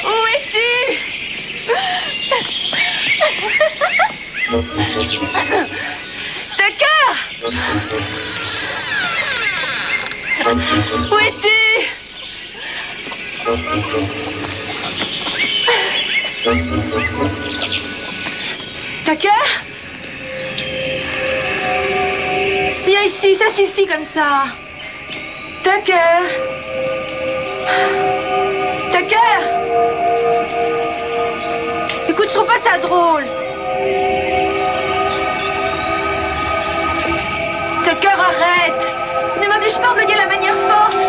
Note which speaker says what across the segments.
Speaker 1: Où es-tu? Tucker! Où es-tu? Tucker? Viens ici, ça suffit comme ça. Tucker? Tucker? Écoute, je trouve pas ça drôle. Tucker, arrête. Ne m'oblige pas à employer la manière forte.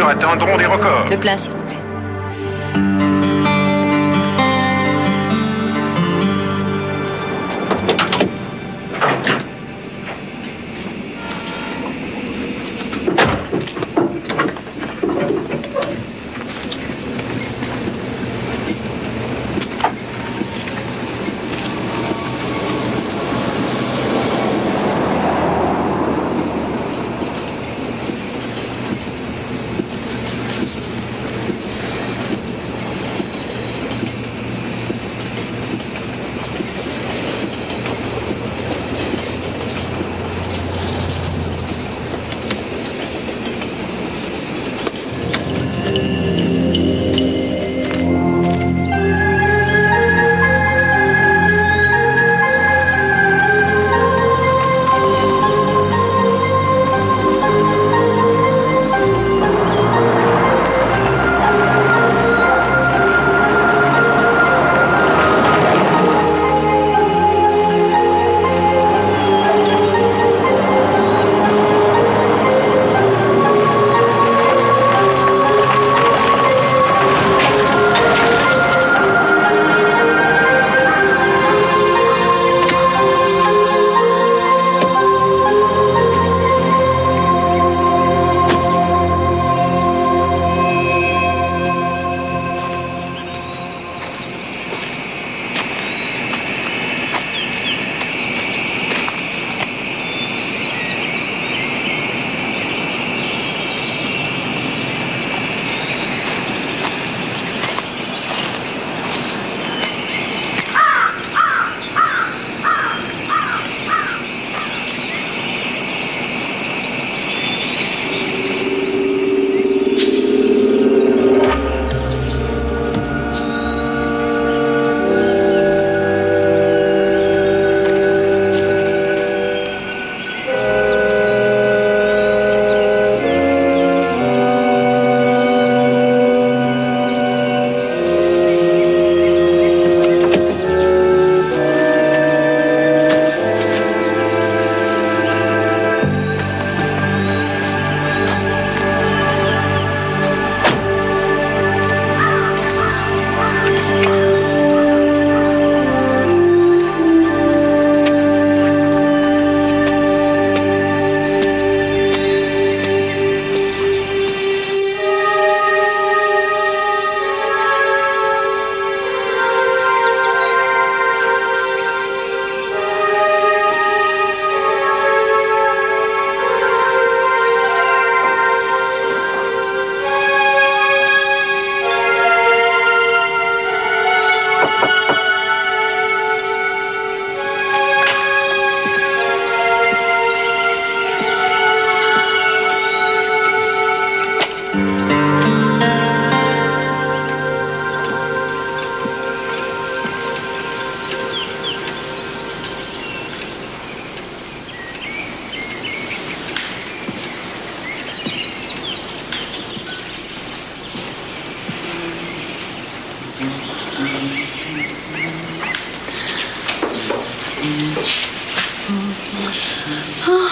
Speaker 2: Atteindront des records.
Speaker 1: Le plein, s'il vous plaît.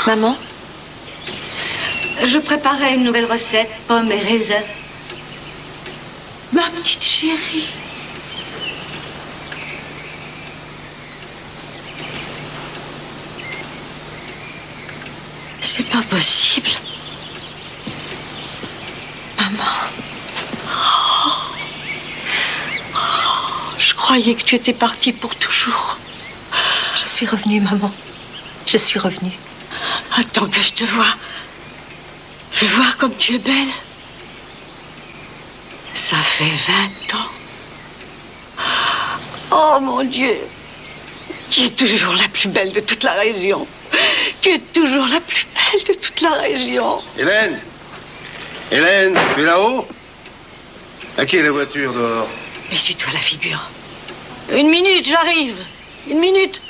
Speaker 1: Maman, je préparais une nouvelle recette, pommes et raisins. Ma petite chérie. C'est pas possible. Maman. Je croyais que tu étais partie pour toujours.
Speaker 2: Je suis revenue, maman. Je suis revenue.
Speaker 1: Attends que je te vois. Fais voir comme tu es belle. Ça fait 20 ans. Oh mon Dieu. Tu es toujours la plus belle de toute la région. Tu es toujours la plus belle de toute la région.
Speaker 3: Hélène! Hélène, tu es là-haut? À qui est la voiture dehors?
Speaker 1: Essuie-toi la figure. Une minute, j'arrive. Une minute.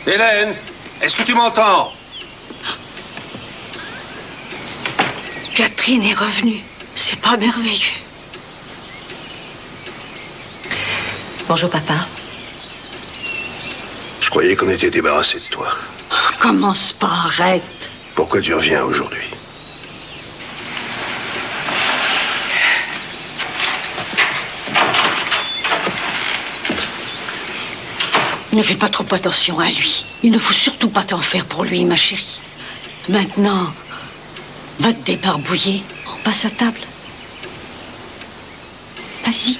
Speaker 3: Hélène, est-ce que tu m'entends?
Speaker 1: Catherine est revenue. C'est pas merveilleux.
Speaker 2: Bonjour, papa.
Speaker 3: Je croyais qu'on était débarrassé de toi.
Speaker 1: Commence pas, arrête.
Speaker 3: Pourquoi tu reviens aujourd'hui?
Speaker 1: Ne fais pas trop attention à lui. Il ne faut surtout pas t'en faire pour lui, ma chérie. Maintenant, va te débarbouiller. On passe à table. Vas-y.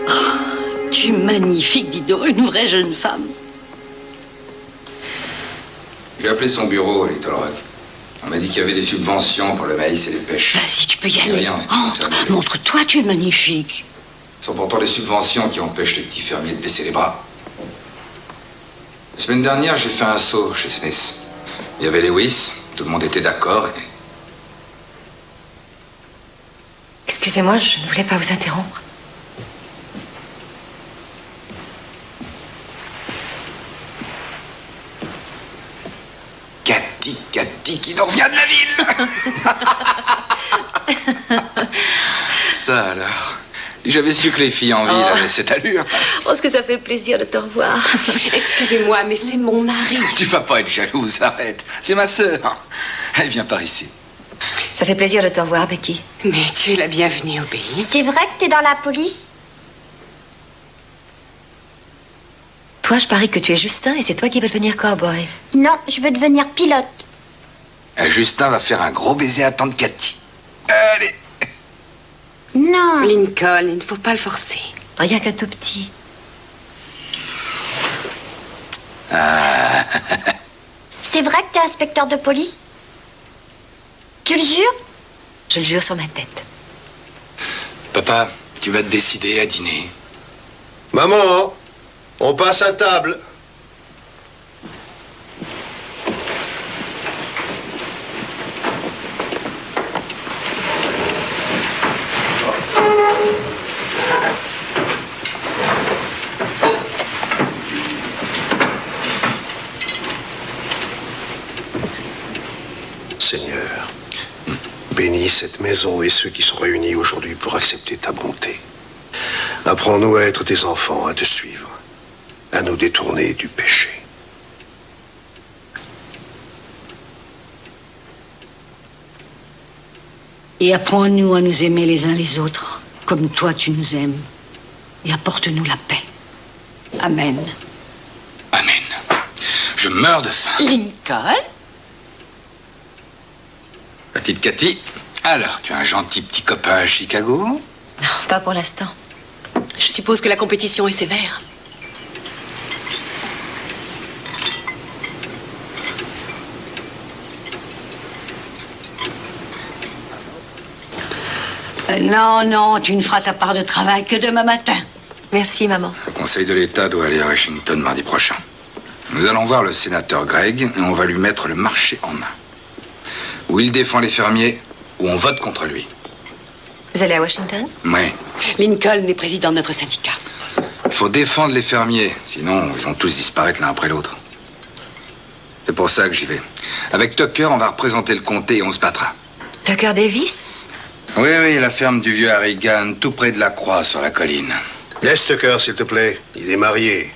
Speaker 1: Oh, tu es magnifique, dis donc, une vraie jeune femme.
Speaker 4: J'ai appelé son bureau à Little Rock. On m'a dit qu'il y avait des subventions pour le maïs et les pêches.
Speaker 1: Vas-y, tu peux y aller.
Speaker 4: Rien en ce qui concerne les-
Speaker 1: Montre-toi, tu es magnifique.
Speaker 4: Ce sont pourtant les subventions qui empêchent les petits fermiers de baisser les bras. La semaine dernière, j'ai fait un saut chez Smith. Il y avait Lewis, tout le monde était d'accord. Et...
Speaker 2: Excusez-moi, je ne voulais pas vous interrompre.
Speaker 4: Cathy qui nous revient de la ville. Ça alors. J'avais su que les filles en ville avaient cette allure.
Speaker 2: Je pense que ça fait plaisir de te revoir.
Speaker 5: Excusez-moi, mais c'est mon mari.
Speaker 4: Tu vas pas être jalouse, arrête. C'est ma sœur. Elle vient par ici.
Speaker 2: Ça fait plaisir de te revoir, Becky.
Speaker 5: Mais tu es la bienvenue au pays.
Speaker 6: C'est vrai que t'es dans la police?
Speaker 2: Toi, je parie que tu es Justin et c'est toi qui veux devenir cowboy.
Speaker 6: Non, je veux devenir pilote.
Speaker 4: Justin va faire un gros baiser à tante Cathy. Allez.
Speaker 6: Non.
Speaker 5: Lincoln, il ne faut pas le forcer.
Speaker 2: Rien qu'un tout petit.
Speaker 6: C'est vrai que t'es inspecteur de police? Tu le jures?
Speaker 2: Je le jure sur ma tête.
Speaker 4: Papa, tu vas te décider à dîner.
Speaker 3: Maman, on passe à table. Seigneur, bénis cette maison et ceux qui sont réunis aujourd'hui pour accepter ta bonté. Apprends-nous à être tes enfants, à te suivre, à nous détourner du péché.
Speaker 1: Et apprends-nous à nous aimer les uns les autres, comme toi tu nous aimes. Et apporte-nous la paix. Amen.
Speaker 4: Amen. Je meurs de faim.
Speaker 1: Lincoln?
Speaker 4: Petite Cathy, alors, tu as un gentil petit copain à Chicago?
Speaker 2: Non, pas pour l'instant.
Speaker 5: Je suppose que la compétition est sévère.
Speaker 1: Non, non, tu ne feras ta part de travail que demain matin.
Speaker 2: Merci, maman.
Speaker 4: Le Conseil de l'État doit aller à Washington mardi prochain. Nous allons voir le sénateur Gregg et on va lui mettre le marché en main. Ou il défend les fermiers, ou on vote contre lui.
Speaker 2: Vous allez à Washington?
Speaker 4: Oui.
Speaker 5: Lincoln est président de notre syndicat.
Speaker 4: Il faut défendre les fermiers, sinon ils vont tous disparaître l'un après l'autre. C'est pour ça que j'y vais. Avec Tucker, on va représenter le comté et on se battra.
Speaker 2: Tucker Davis?
Speaker 4: Oui, oui, la ferme du vieux Harrigan, tout près de la croix, sur la colline.
Speaker 3: Laisse Tucker, s'il te plaît. Il est marié.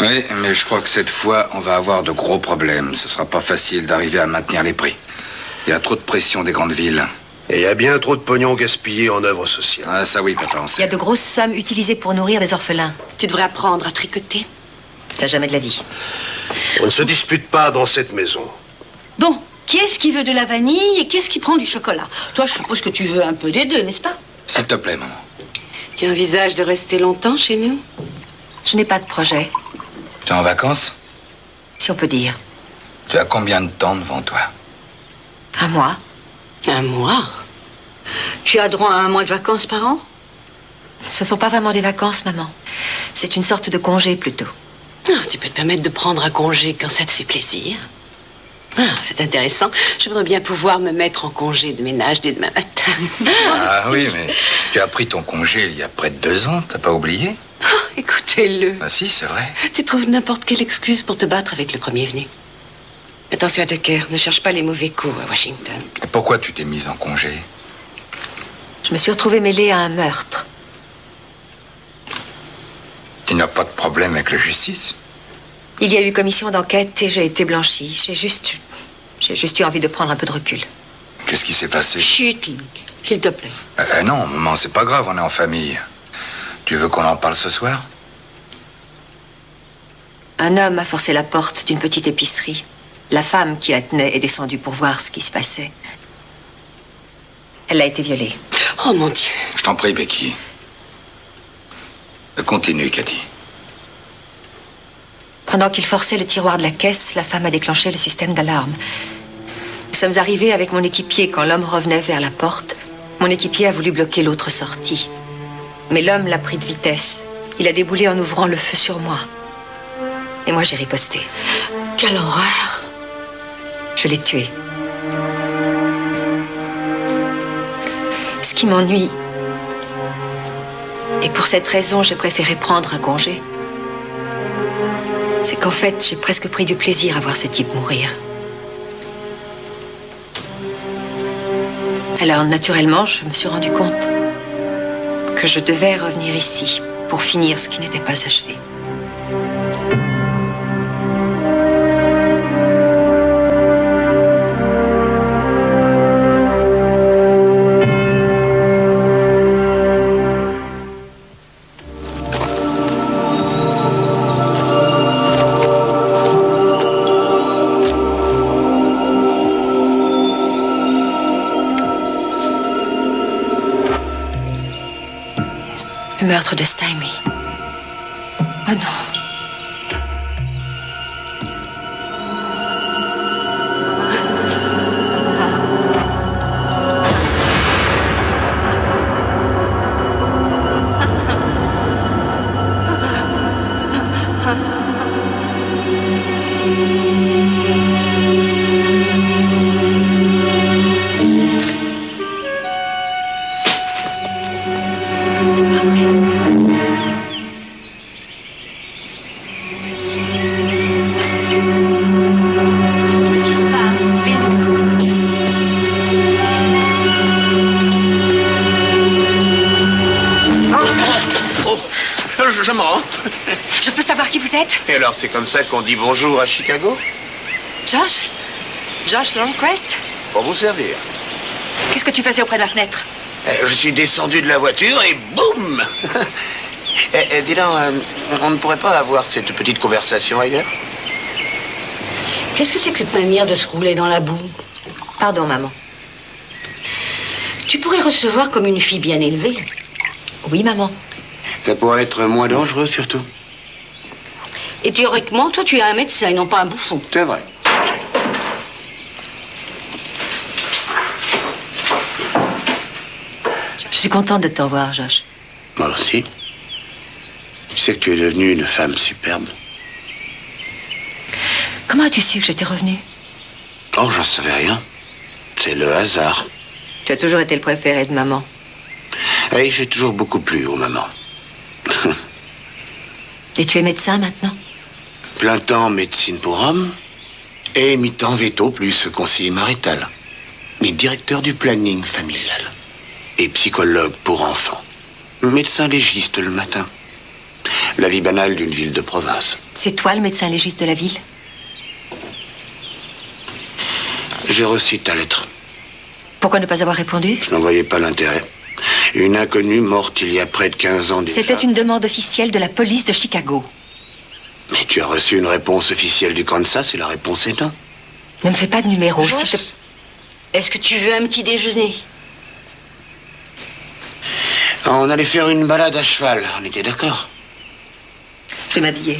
Speaker 4: Oui, mais je crois que cette fois, on va avoir de gros problèmes. Ce sera pas facile d'arriver à maintenir les prix. Il y a trop de pression des grandes villes.
Speaker 3: Et il y a bien trop de pognon gaspillé en œuvres sociales.
Speaker 4: Ah, ça oui, papa, on
Speaker 2: Il
Speaker 4: sait.
Speaker 2: y a de grosses sommes utilisées pour nourrir les orphelins.
Speaker 5: Tu devrais apprendre à tricoter.
Speaker 2: Ça, jamais de la vie.
Speaker 3: On ne se dispute pas dans cette maison.
Speaker 1: Bon, qui est-ce qui veut de la vanille et qui est-ce qui prend du chocolat? Toi, je suppose que tu veux un peu des deux, n'est-ce pas?
Speaker 4: S'il te plaît, maman.
Speaker 5: Tu envisages de rester longtemps chez nous?
Speaker 2: Je n'ai pas de projet,
Speaker 4: Tu es en vacances?
Speaker 2: si on peut dire.
Speaker 4: Tu as combien de temps devant toi?
Speaker 2: Un mois.
Speaker 5: Un mois?
Speaker 1: Tu as droit à un mois de vacances par an?
Speaker 2: Ce sont pas vraiment des vacances, maman. C'est une sorte de congé, plutôt.
Speaker 5: Ah, tu peux te permettre de prendre un congé quand ça te fait plaisir. Ah, c'est intéressant. Je voudrais bien pouvoir me mettre en congé de ménage dès demain matin.
Speaker 4: Ah oui, mais tu as pris ton congé il y a près de 2 ans, t'as pas oublié?
Speaker 5: Oh, écoutez-le.
Speaker 4: Ah si, c'est vrai.
Speaker 5: Tu trouves n'importe quelle excuse pour te battre avec le premier venu. Attention à Tucker, ne cherche pas les mauvais coups à Washington.
Speaker 4: Et pourquoi tu t'es mise en congé?
Speaker 2: Je me suis retrouvée mêlée à un meurtre.
Speaker 4: Tu n'as pas de problème avec la justice?
Speaker 2: Il y a eu commission d'enquête et j'ai été blanchie. J'ai juste eu envie de prendre un peu de recul.
Speaker 4: Qu'est-ce qui s'est passé?
Speaker 1: Chut, Link, s'il te plaît.
Speaker 4: Non, maman, c'est pas grave, on est en famille. Tu veux qu'on en parle ce soir?
Speaker 2: Un homme a forcé la porte d'une petite épicerie. La femme qui la tenait est descendue pour voir ce qui se passait. Elle a été violée.
Speaker 5: Oh mon Dieu.
Speaker 4: Je t'en prie, Becky. Continue, Cathy.
Speaker 2: Pendant qu'il forçait le tiroir de la caisse, la femme a déclenché le système d'alarme. Nous sommes arrivés avec mon équipier quand l'homme revenait vers la porte. Mon équipier a voulu bloquer l'autre sortie. Mais l'homme l'a pris de vitesse. Il a déboulé en ouvrant le feu sur moi. Et moi, j'ai riposté.
Speaker 1: Quelle horreur.
Speaker 2: Je l'ai tué. Ce qui m'ennuie, et pour cette raison, j'ai préféré prendre un congé, c'est qu'en fait, j'ai presque pris du plaisir à voir ce type mourir. Alors, naturellement, je me suis rendu compte que je devais revenir ici pour finir ce qui n'était pas achevé. Le meurtre de Stymie. Oh non. C'est pas vrai.
Speaker 1: Qu'est-ce qui se passe?
Speaker 2: Rien du tout.
Speaker 7: Oh, je me rends.
Speaker 2: Je peux savoir qui vous êtes?
Speaker 7: Et alors, c'est comme ça qu'on dit bonjour à Chicago?
Speaker 2: Josh? Josh Longcrest?
Speaker 7: Pour vous servir.
Speaker 2: Qu'est-ce que tu faisais auprès de ma fenêtre?
Speaker 7: Je suis descendu de la voiture et boum. Dis donc, on ne pourrait pas avoir cette petite conversation ailleurs?
Speaker 1: Qu'est-ce que c'est que cette manière de se rouler dans la boue?
Speaker 2: Pardon, maman.
Speaker 1: Tu pourrais recevoir comme une fille bien élevée.
Speaker 2: Oui, maman.
Speaker 7: Ça pourrait être moins dangereux, surtout.
Speaker 1: Et théoriquement, toi, tu es un médecin et non pas un bouffon.
Speaker 7: C'est vrai.
Speaker 2: Je suis contente de te revoir, Josh.
Speaker 7: Moi aussi. Tu sais que tu es devenue une femme superbe.
Speaker 2: Comment as-tu su que j'étais revenue?
Speaker 7: Oh, j'en savais rien. C'est le hasard.
Speaker 2: Tu as toujours été le préféré de maman.
Speaker 7: Et j'ai toujours beaucoup plu aux mamans.
Speaker 2: Et tu es médecin maintenant?
Speaker 7: plein temps médecine pour hommes et mi-temps veto plus conseiller marital. Mais directeur du planning familial et psychologue pour enfants. Médecin légiste le matin. La vie banale d'une ville de province.
Speaker 2: C'est toi le médecin légiste de la ville?
Speaker 7: J'ai reçu ta lettre.
Speaker 2: Pourquoi ne pas avoir répondu?
Speaker 7: Je n'en voyais pas l'intérêt. Une inconnue morte il y a près de 15 ans déjà.
Speaker 2: C'était une demande officielle de la police de Chicago.
Speaker 7: Mais tu as reçu une réponse officielle du Kansas et la réponse est non.
Speaker 2: Ne me fais pas de numéro, s'il te...
Speaker 1: Est-ce que tu veux un petit déjeuner?
Speaker 7: On allait faire une balade à cheval, on était d'accord?
Speaker 2: Je vais m'habiller.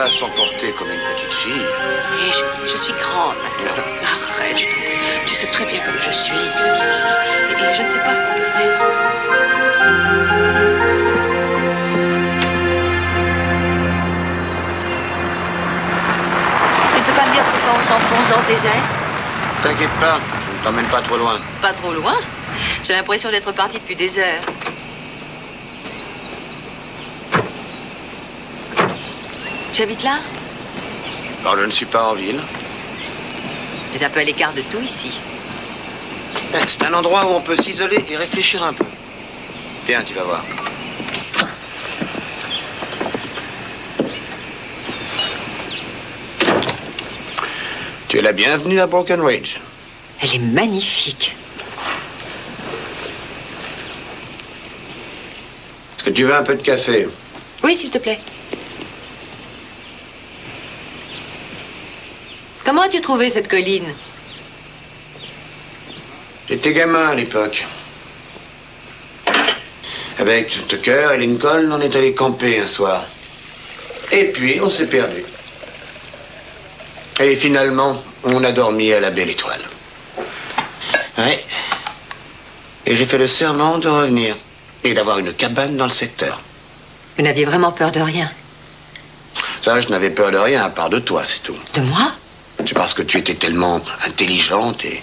Speaker 7: S'emporter comme une petite fille.
Speaker 5: Oui, je suis grande maintenant. Arrête, je t'en prie. Tu sais très bien comme je suis. Et je ne sais pas ce qu'on peut faire.
Speaker 2: Tu ne peux pas me dire pourquoi on s'enfonce dans ce désert?
Speaker 7: T'inquiète pas, je ne t'emmène pas trop loin.
Speaker 2: Pas trop loin? J'ai l'impression d'être parti depuis des heures. Tu habites là?
Speaker 7: Alors, je ne suis pas en ville.
Speaker 2: Tu es un peu à l'écart de tout ici.
Speaker 7: C'est un endroit où on peut s'isoler et réfléchir un peu. Viens, tu vas voir. Tu es la bienvenue à Broken Ridge.
Speaker 2: Elle est magnifique.
Speaker 7: Est-ce que tu veux un peu de café?
Speaker 2: Oui, s'il te plaît. Comment as-tu trouvé cette colline?
Speaker 7: J'étais gamin à l'époque. Avec Tucker et Lincoln, on est allé camper un soir. Et puis, on s'est perdu. Et finalement, on a dormi à la Belle Étoile. Ouais. Et j'ai fait le serment de revenir. Et d'avoir une cabane dans le secteur.
Speaker 2: Vous n'aviez vraiment peur de rien?
Speaker 7: Ça, je n'avais peur de rien, à part de toi, c'est tout.
Speaker 2: De moi?
Speaker 7: C'est parce que tu étais tellement intelligente et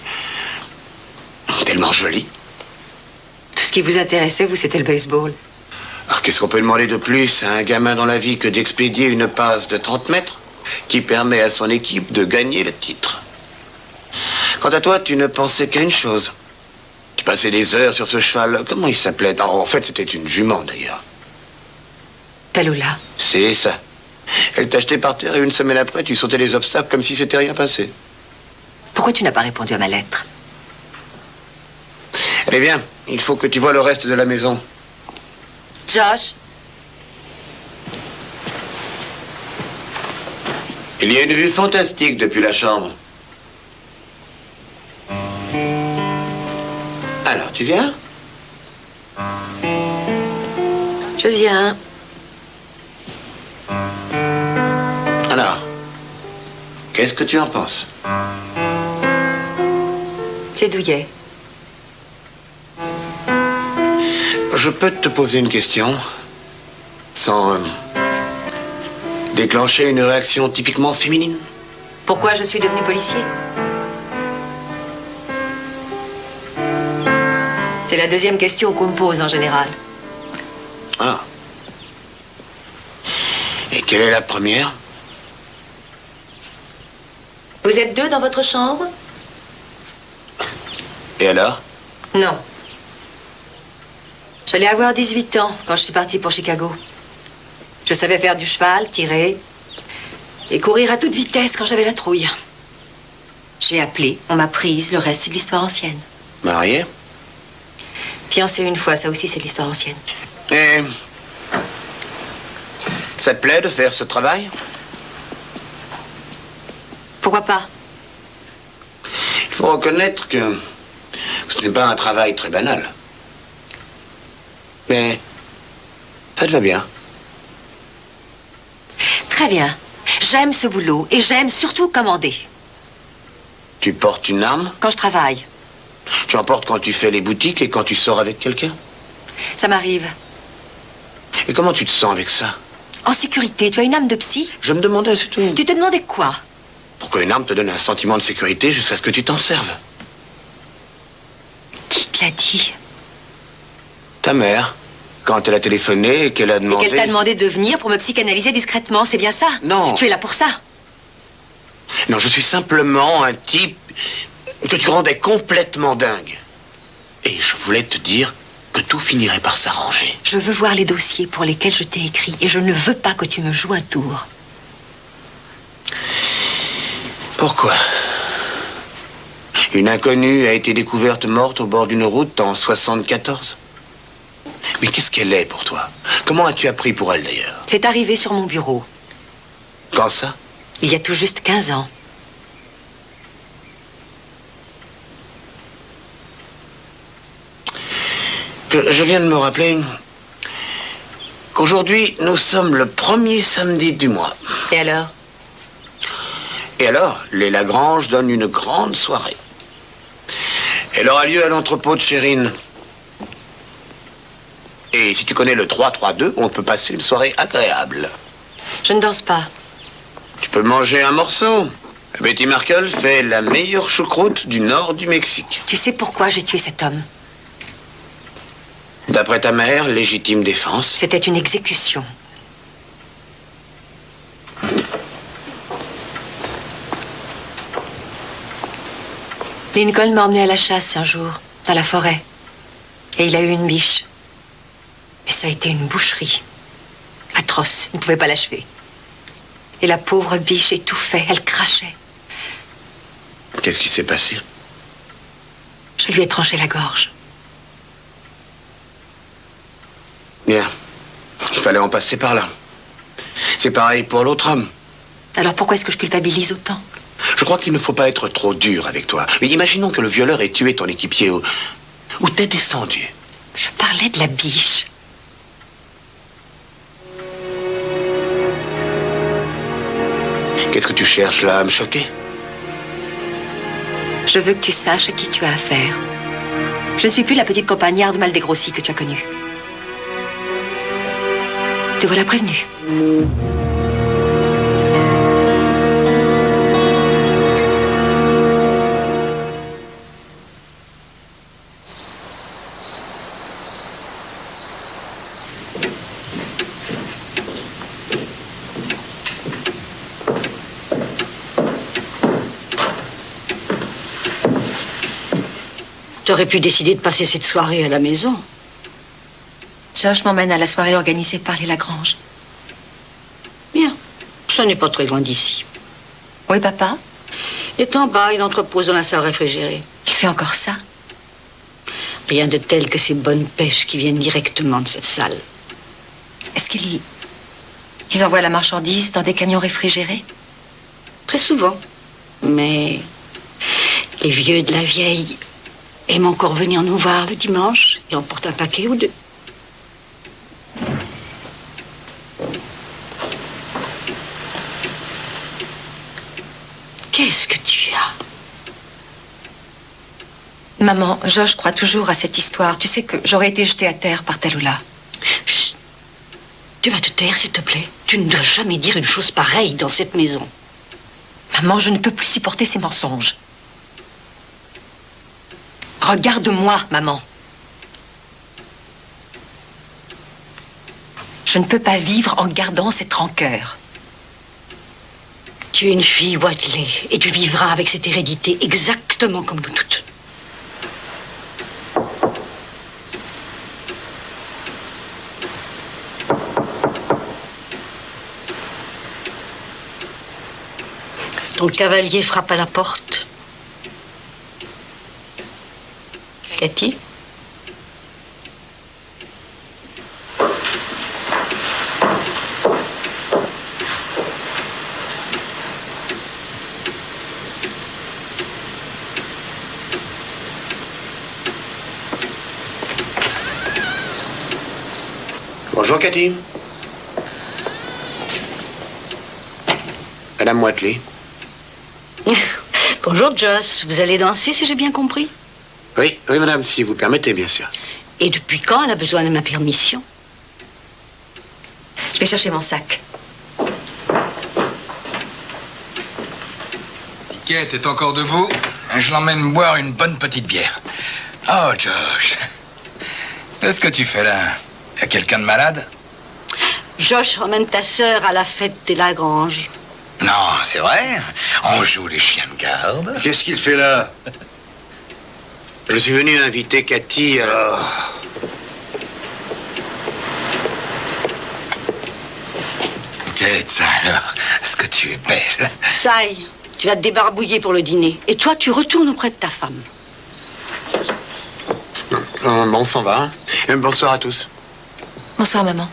Speaker 7: tellement jolie.
Speaker 2: Tout ce qui vous intéressait, vous, c'était le baseball.
Speaker 7: Alors, qu'est-ce qu'on peut demander de plus à un gamin dans la vie que d'expédier une passe de 30 mètres qui permet à son équipe de gagner le titre? Quant à toi, tu ne pensais qu'à une chose. Tu passais des heures sur ce cheval. Comment il s'appelait? Non, en fait, c'était une jument, d'ailleurs.
Speaker 2: Tallulah. C'est
Speaker 7: ça. Elle t'a jeté par terre et une semaine après, tu sautais les obstacles comme si c'était rien passé.
Speaker 2: Pourquoi tu n'as pas répondu à ma lettre?
Speaker 7: Allez, viens. Il faut que tu vois le reste de la maison.
Speaker 2: Josh?
Speaker 7: Il y a une vue fantastique depuis la chambre. Alors, tu viens?
Speaker 2: Je viens.
Speaker 7: Alors, qu'est-ce que tu en penses?
Speaker 2: C'est douillet.
Speaker 7: Je peux te poser une question sans déclencher une réaction typiquement féminine?
Speaker 2: Pourquoi je suis devenu policier? C'est la deuxième question qu'on me pose en général.
Speaker 7: Ah. Et quelle est la première?
Speaker 2: Vous êtes deux dans votre chambre?
Speaker 7: Et alors?
Speaker 2: Non. J'allais avoir 18 ans quand je suis partie pour Chicago. Je savais faire du cheval, tirer et courir à toute vitesse quand j'avais la trouille. J'ai appelé, on m'a prise, le reste c'est de l'histoire ancienne.
Speaker 7: Mariée?
Speaker 2: Fiancé une fois, ça aussi c'est de l'histoire ancienne.
Speaker 7: Et ça te plaît de faire ce travail?
Speaker 2: Pourquoi pas?
Speaker 7: Il faut reconnaître que ce n'est pas un travail très banal. Mais ça te va bien.
Speaker 2: Très bien. J'aime ce boulot et j'aime surtout commander.
Speaker 7: Tu portes une arme?
Speaker 2: Quand je travaille.
Speaker 7: Tu en portes quand tu fais les boutiques et quand tu sors avec quelqu'un?
Speaker 2: Ça m'arrive.
Speaker 7: Et comment tu te sens avec ça?
Speaker 2: En sécurité, tu as une âme de psy?
Speaker 7: Je me demandais, c'est tout.
Speaker 2: Tu te demandais quoi?
Speaker 7: Pourquoi une arme te donne un sentiment de sécurité jusqu'à ce que tu t'en serves?
Speaker 2: Qui te l'a dit?
Speaker 7: Ta mère, quand elle a téléphoné et qu'elle a demandé...
Speaker 2: Et qu'elle t'a demandé de venir pour me psychanalyser discrètement, c'est bien ça?
Speaker 7: Non.
Speaker 2: Tu es là pour ça?
Speaker 7: Non, je suis simplement un type que tu rendais complètement dingue. Et je voulais te dire que tout finirait par s'arranger.
Speaker 2: Je veux voir les dossiers pour lesquels je t'ai écrit et je ne veux pas que tu me joues un tour.
Speaker 7: Pourquoi? Une inconnue a été découverte morte au bord d'une route en 74. Mais qu'est-ce qu'elle est pour toi? Comment as-tu appris pour elle d'ailleurs?
Speaker 2: C'est arrivé sur mon bureau.
Speaker 7: Quand ça?
Speaker 2: Il y a tout juste 15 ans.
Speaker 7: Je viens de me rappeler qu'aujourd'hui, nous sommes le premier samedi du mois.
Speaker 2: Et alors?
Speaker 7: Et alors, les Lagrange donnent une grande soirée. Elle aura lieu à l'entrepôt de Chérine. Et si tu connais le 3-3-2, on peut passer une soirée agréable.
Speaker 2: Je ne danse pas.
Speaker 7: Tu peux manger un morceau. Betty Markle fait la meilleure choucroute du nord du Mexique.
Speaker 2: Tu sais pourquoi j'ai tué cet homme?
Speaker 7: D'après ta mère, légitime défense.
Speaker 2: C'était une exécution. Lincoln m'a emmené à la chasse un jour, dans la forêt. Et il a eu une biche. Et ça a été une boucherie. Atroce, il ne pouvait pas l'achever. Et la pauvre biche étouffait, elle crachait.
Speaker 7: Qu'est-ce qui s'est passé?
Speaker 2: Je lui ai tranché la gorge.
Speaker 7: Bien. Il fallait en passer par là. C'est pareil pour l'autre homme.
Speaker 2: Alors pourquoi est-ce que je culpabilise autant?
Speaker 7: Je crois qu'il ne faut pas être trop dur avec toi. Mais imaginons que le violeur ait tué ton équipier où t'es descendu.
Speaker 2: Je parlais de la biche.
Speaker 7: Qu'est-ce que tu cherches là, à me choquer?
Speaker 2: Je veux que tu saches à qui tu as affaire. Je ne suis plus la petite campagnarde mal dégrossie que tu as connue. Te voilà prévenu.
Speaker 1: T'aurais pu décider de passer cette soirée à la maison.
Speaker 2: Josh m'emmène à la soirée organisée par les Lagrange.
Speaker 1: Bien. Ça n'est pas très loin d'ici.
Speaker 2: Oui, papa?
Speaker 1: Il est en bas, il entrepose dans la salle réfrigérée.
Speaker 2: Il fait encore ça?
Speaker 1: Rien de tel que ces bonnes pêches qui viennent directement de cette salle.
Speaker 2: Est-ce qu'ils envoient la marchandise dans des camions réfrigérés?
Speaker 1: Très souvent. Mais les vieux de la vieille aiment encore venir nous voir le dimanche et emportent un paquet ou deux. Qu'est-ce que tu as?
Speaker 2: Maman, Josh croit toujours à cette histoire. Tu sais que j'aurais été jetée à terre par Tallulah.
Speaker 1: Chut. Tu vas te taire, s'il te plaît. Tu ne dois jamais dire une chose pareille dans cette maison.
Speaker 2: Maman, je ne peux plus supporter ces mensonges. Regarde-moi, maman. Je ne peux pas vivre en gardant cette rancœur.
Speaker 1: Tu es une fille Wadley et tu vivras avec cette hérédité exactement comme nous toutes. Ton cavalier frappe à la porte. Cathy?
Speaker 7: Bonjour, Cathy. Madame Whatley.
Speaker 1: Bonjour, Joss. Vous allez danser, si j'ai bien compris?
Speaker 7: Oui, oui, madame, si vous permettez, bien sûr.
Speaker 1: Et depuis quand elle a besoin de ma permission?
Speaker 2: Je vais chercher mon sac.
Speaker 4: Ticket est encore debout. Je l'emmène boire une bonne petite bière. Oh, Josh. Qu'est-ce que tu fais là? Y a quelqu'un de malade?
Speaker 1: Josh, emmène ta sœur à la fête des Lagrange.
Speaker 4: Non, c'est vrai. On joue les chiens de garde.
Speaker 3: Qu'est-ce qu'il fait là?
Speaker 7: Je suis venu inviter Cathy à...
Speaker 4: Kate, alors, est-ce que tu es belle?
Speaker 1: Sai, tu vas te débarbouiller pour le dîner. Et toi, tu retournes auprès de ta femme.
Speaker 7: Bon, on s'en va. Bonsoir à tous.
Speaker 2: Bonsoir, maman.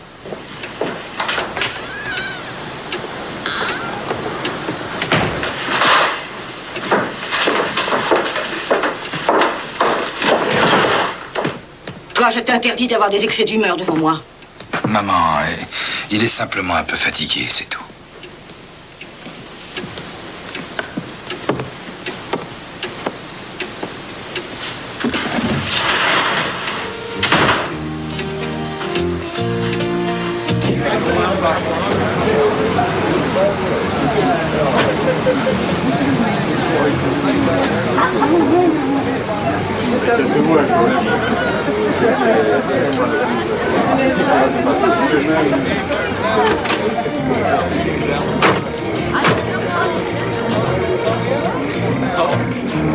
Speaker 1: Toi, je t'interdis d'avoir des excès d'humeur devant moi.
Speaker 4: Maman, il est simplement un peu fatigué, c'est tout.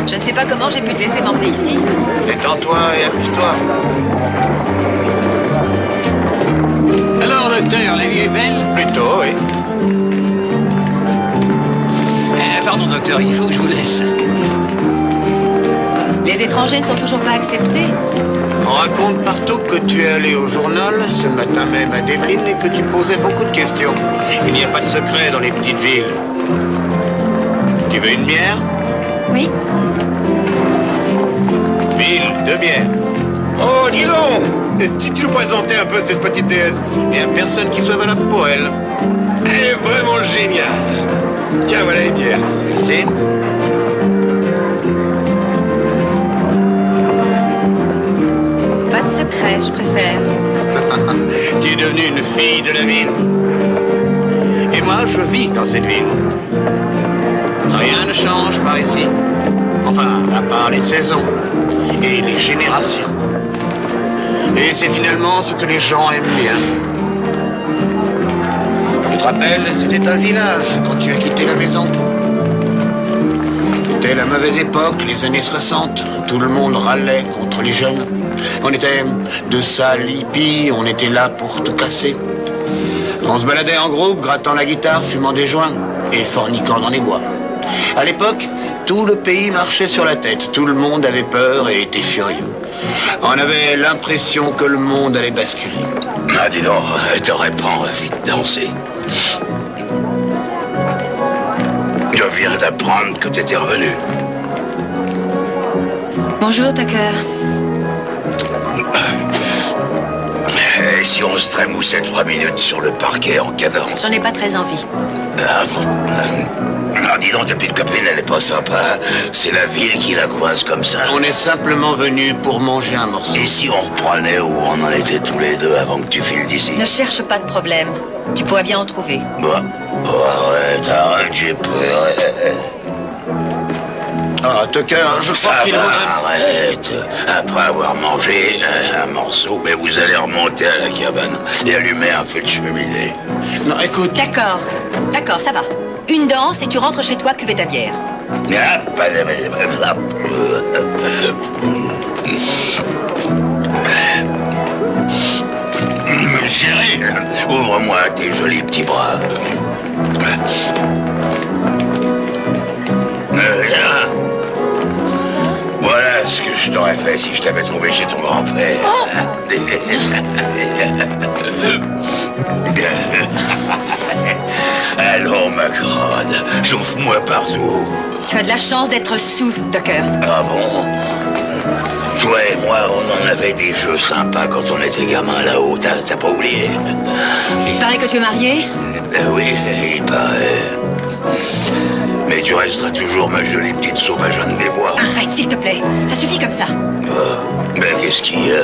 Speaker 2: Je ne sais pas comment j'ai pu te laisser m'emmener ici.
Speaker 7: Détends-toi et amuse-toi.
Speaker 8: Alors, docteur, la vie est belle?
Speaker 7: Plutôt, oui.
Speaker 8: Pardon, docteur, il faut que je vous laisse.
Speaker 2: Les étrangers ne sont toujours pas acceptés.
Speaker 7: On raconte partout que tu es allé au journal, ce matin même à Devlin, et que tu posais beaucoup de questions. Il n'y a pas de secret dans les petites villes. Tu veux une bière?
Speaker 2: Oui.
Speaker 7: Bill, 2 bières.
Speaker 3: Oh, dis donc! Si tu nous présentais un peu cette petite déesse.
Speaker 7: Il n'y a personne qui soit valable pour elle.
Speaker 3: Elle est vraiment géniale. Tiens, voilà les bières.
Speaker 7: Merci.
Speaker 2: Pas de secret, je préfère.
Speaker 7: Tu es devenue une fille de la ville. Et moi, je vis dans cette ville. Rien ne change par ici. Enfin, à part les saisons et les générations. Et c'est finalement ce que les gens aiment bien. Tu te rappelles, c'était un village quand tu as quitté la maison. C'était la mauvaise époque, les années 60. Tout le monde râlait contre les jeunes. On était de sales hippies, on était là pour tout casser. On se baladait en groupe, grattant la guitare, fumant des joints et forniquant dans les bois. À l'époque, tout le pays marchait sur la tête. Tout le monde avait peur et était furieux. On avait l'impression que le monde allait basculer.
Speaker 8: Ah, dis donc, t'aurais pas envie de danser? Je viens d'apprendre que t'étais revenu.
Speaker 2: Bonjour, Tucker.
Speaker 8: Et si on se trémoussait 3 minutes sur le parquet en cadence?
Speaker 2: J'en ai pas très envie.
Speaker 8: Ah bon? Ah, dis donc, ta petite copine, elle est pas sympa. C'est la ville qui la coince comme ça.
Speaker 7: On est simplement venu pour manger un morceau.
Speaker 8: Et si on reprenait où on en était tous les deux avant que tu files d'ici?
Speaker 2: Ne cherche pas de problème. Tu pourrais bien en trouver.
Speaker 8: Bah, arrête, j'ai peur.
Speaker 7: Ah, Tucker, je crois
Speaker 8: Ça
Speaker 7: qu'il
Speaker 8: va,
Speaker 7: vaudrait...
Speaker 8: arrête. Après avoir mangé un morceau, mais vous allez remonter à la cabane et allumer un feu de cheminée.
Speaker 7: Non, écoute...
Speaker 2: D'accord. D'accord, ça va. Une danse et tu rentres chez toi cuver ta bière.
Speaker 8: Chérie, ouvre-moi tes jolis petits bras. Voilà ce que je t'aurais fait si je t'avais trouvé chez ton grand-père. Allons, ma grande, chauffe-moi partout.
Speaker 2: Tu as de la chance d'être sous, Tucker.
Speaker 8: Ah bon? Toi et moi, on en avait des jeux sympas quand on était gamin là-haut, t'as pas oublié?
Speaker 2: Il paraît que tu es marié?
Speaker 8: Oui, il paraît. Mais tu resteras toujours ma jolie petite sauvageonne des bois.
Speaker 2: Arrête, s'il te plaît. Ça suffit comme ça.
Speaker 8: Mais qu'est-ce qu'il y a?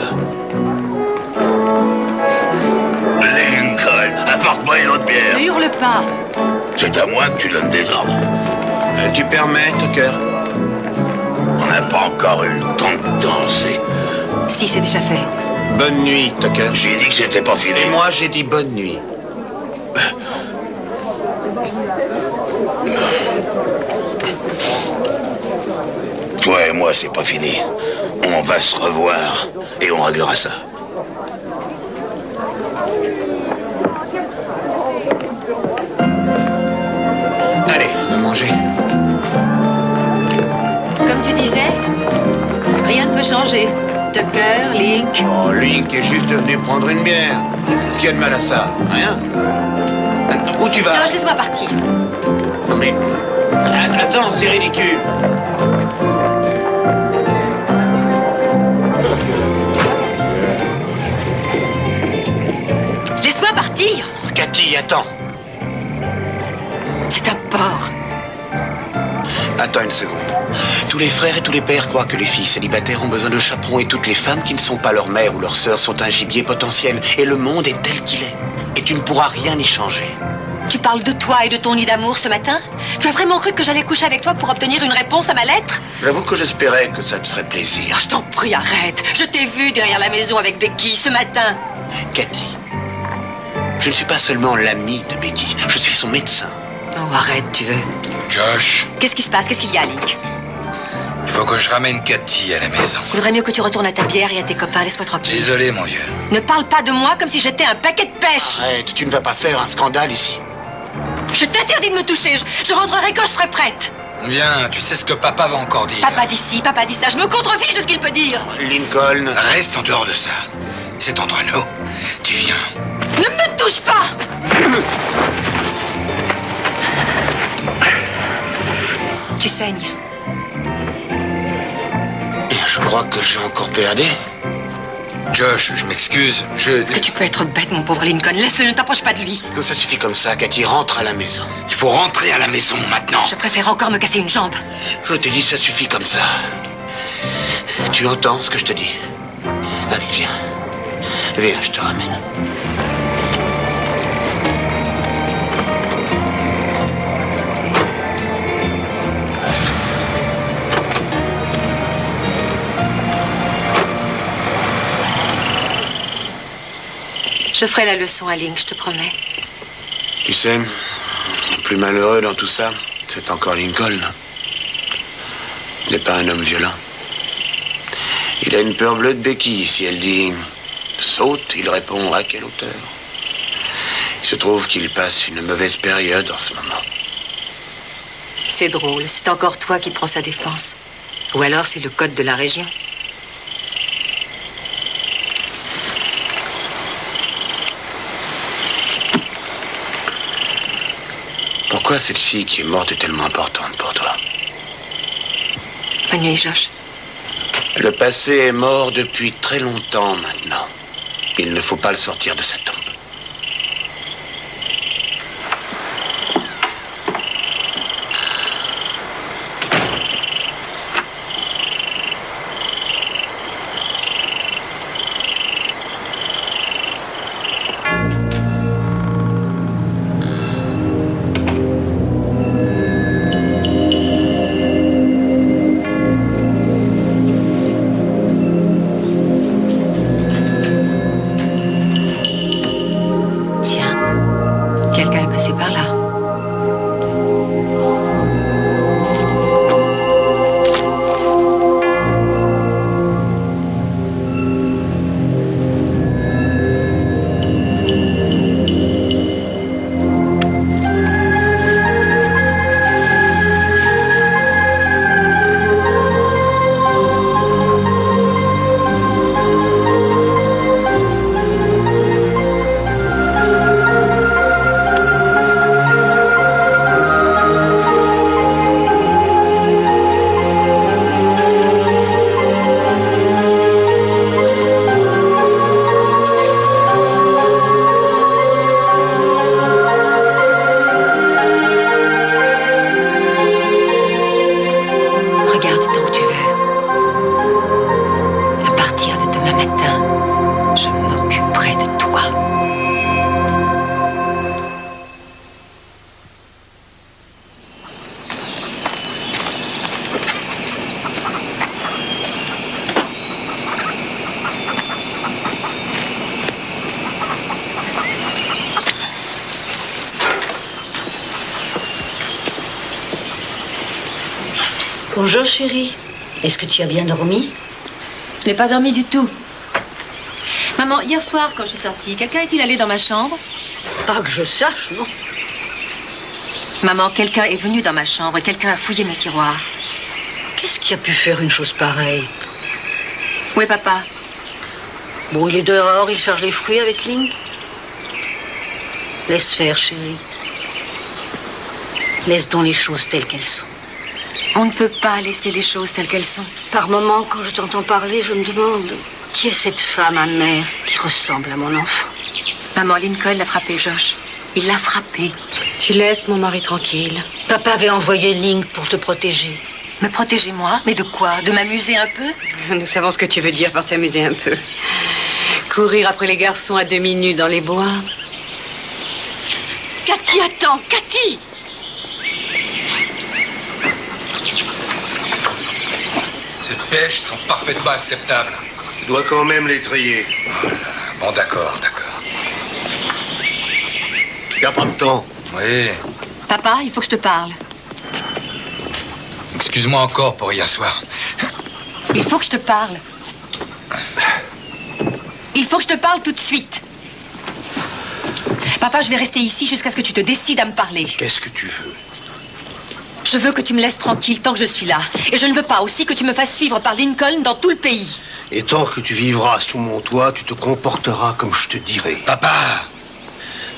Speaker 8: Lincoln, apporte-moi une autre bière.
Speaker 2: Ne hurle pas.
Speaker 8: C'est à moi que tu donnes des ordres.
Speaker 7: Tu permets, Tucker?
Speaker 8: On n'a pas encore eu le temps de danser.
Speaker 2: Si, c'est déjà fait.
Speaker 7: Bonne nuit, Tucker.
Speaker 8: J'ai dit que c'était pas fini.
Speaker 7: Et moi, j'ai dit bonne nuit.
Speaker 8: Toi et moi, c'est pas fini. On va se revoir et on réglera ça.
Speaker 7: Allez, on va manger.
Speaker 2: Comme tu disais, rien ne peut changer. Tucker, Link.
Speaker 7: Oh, Link est juste venu prendre une bière. Qu'est-ce qu'il y a de mal à ça? Rien. Où tu vas?
Speaker 2: Josh, laisse-moi partir.
Speaker 7: Non mais... Attends, c'est ridicule.
Speaker 2: Laisse-moi partir.
Speaker 7: Cathy, attends.
Speaker 2: C'est un porc.
Speaker 7: Attends une seconde. Tous les frères et tous les pères croient que les filles célibataires ont besoin de chaperons et toutes les femmes qui ne sont pas leur mère ou leur sœur sont un gibier potentiel. Et le monde est tel qu'il est. Et tu ne pourras rien y changer.
Speaker 2: Tu parles de toi et de ton nid d'amour ce matin? Tu as vraiment cru que j'allais coucher avec toi pour obtenir une réponse à ma lettre?
Speaker 7: J'avoue que j'espérais que ça te ferait plaisir.
Speaker 2: Je t'en prie, arrête. Je t'ai vu derrière la maison avec Becky ce matin.
Speaker 7: Cathy, je ne suis pas seulement l'ami de Becky, je suis son médecin.
Speaker 2: Oh, arrête, tu veux.
Speaker 4: Josh,
Speaker 2: Qu'est-ce qui se passe? Qu'est-ce qu'il y a, Link?
Speaker 4: il faut que je ramène Cathy à la maison.
Speaker 2: Vaudrait mieux que tu retournes à ta bière et à tes copains. Laisse-moi tranquille.
Speaker 4: Désolé, mon vieux.
Speaker 2: Ne parle pas de moi comme si j'étais un paquet de pêche.
Speaker 7: Arrête, tu ne vas pas faire un scandale ici.
Speaker 2: Je t'interdis de me toucher. Je rentrerai quand je serai prête.
Speaker 4: Viens, tu sais ce que papa va encore dire.
Speaker 2: Papa dit ci, papa dit ça. Je me contrefiche de ce qu'il peut dire.
Speaker 7: Lincoln...
Speaker 4: Reste en dehors de ça. C'est entre nous. Tu viens.
Speaker 2: Ne me touche pas. Tu saignes.
Speaker 7: Je crois que j'ai encore PAD.
Speaker 4: Josh, je m'excuse.
Speaker 2: Est-ce que tu peux être bête, mon pauvre Lincoln? Laisse-le, ne t'approche pas de lui.
Speaker 7: Non, ça suffit comme ça, Cathy, rentre à la maison.
Speaker 4: Il faut rentrer à la maison maintenant.
Speaker 2: Je préfère encore me casser une jambe.
Speaker 7: Je t'ai dit, ça suffit comme ça. Tu entends ce que je te dis? Allez, viens. Viens, je te ramène.
Speaker 2: Je ferai la leçon à Link, je te promets.
Speaker 7: Tu sais, le plus malheureux dans tout ça, c'est encore Lincoln. Il n'est pas un homme violent. Il a une peur bleue de Becky. Si elle dit « saute », il répond « à quelle hauteur ?» Il se trouve qu'il passe une mauvaise période en ce moment.
Speaker 2: C'est drôle, c'est encore toi qui prends sa défense. Ou alors c'est le code de la région.
Speaker 7: Pourquoi celle-ci qui est morte est tellement importante pour toi?
Speaker 2: Bonne nuit, Josh.
Speaker 7: Le passé est mort depuis très longtemps maintenant. Il ne faut pas le sortir de sa tombe.
Speaker 1: Bonjour, chérie. Est-ce que tu as bien dormi?
Speaker 2: Je n'ai pas dormi du tout. Maman, hier soir, quand je suis sortie, quelqu'un est-il allé dans ma chambre?
Speaker 1: Pas que je sache, non.
Speaker 2: Maman, quelqu'un est venu dans ma chambre et quelqu'un a fouillé mes tiroirs.
Speaker 1: Qu'est-ce qui a pu faire une chose pareille?
Speaker 2: Où est papa?
Speaker 1: Bon, il est dehors, il charge les fruits avec Link. Laisse faire, chérie. Laisse donc les choses telles qu'elles sont.
Speaker 2: On ne peut pas laisser les choses telles qu'elles sont.
Speaker 1: Par moments, quand je t'entends parler, je me demande qui est cette femme amère qui ressemble à mon enfant.
Speaker 2: Maman, Lincoln l'a frappé, Josh. Il l'a frappé.
Speaker 5: Tu laisses mon mari tranquille.
Speaker 1: Papa avait envoyé Link pour te protéger.
Speaker 2: Me protéger, moi? Mais de quoi? De m'amuser un peu?
Speaker 5: Nous savons ce que tu veux dire par t'amuser un peu. Courir après les garçons à demi nus dans les bois.
Speaker 1: Cathy, attends, Cathy!
Speaker 4: Ces pêches sont parfaitement acceptables.
Speaker 3: Tu dois quand même les trier.
Speaker 4: Bon, d'accord.
Speaker 3: Y a pas de temps.
Speaker 4: Oui.
Speaker 2: Papa, il faut que je te parle.
Speaker 4: Excuse-moi encore pour hier soir.
Speaker 2: Il faut que je te parle. Il faut que je te parle tout de suite. Papa, je vais rester ici jusqu'à ce que tu te décides à me parler.
Speaker 3: Qu'est-ce que tu veux?
Speaker 2: Je veux que tu me laisses tranquille tant que je suis là. Et je ne veux pas aussi que tu me fasses suivre par Lincoln dans tout le pays.
Speaker 3: Et tant que tu vivras sous mon toit, tu te comporteras comme je te dirai.
Speaker 4: Papa!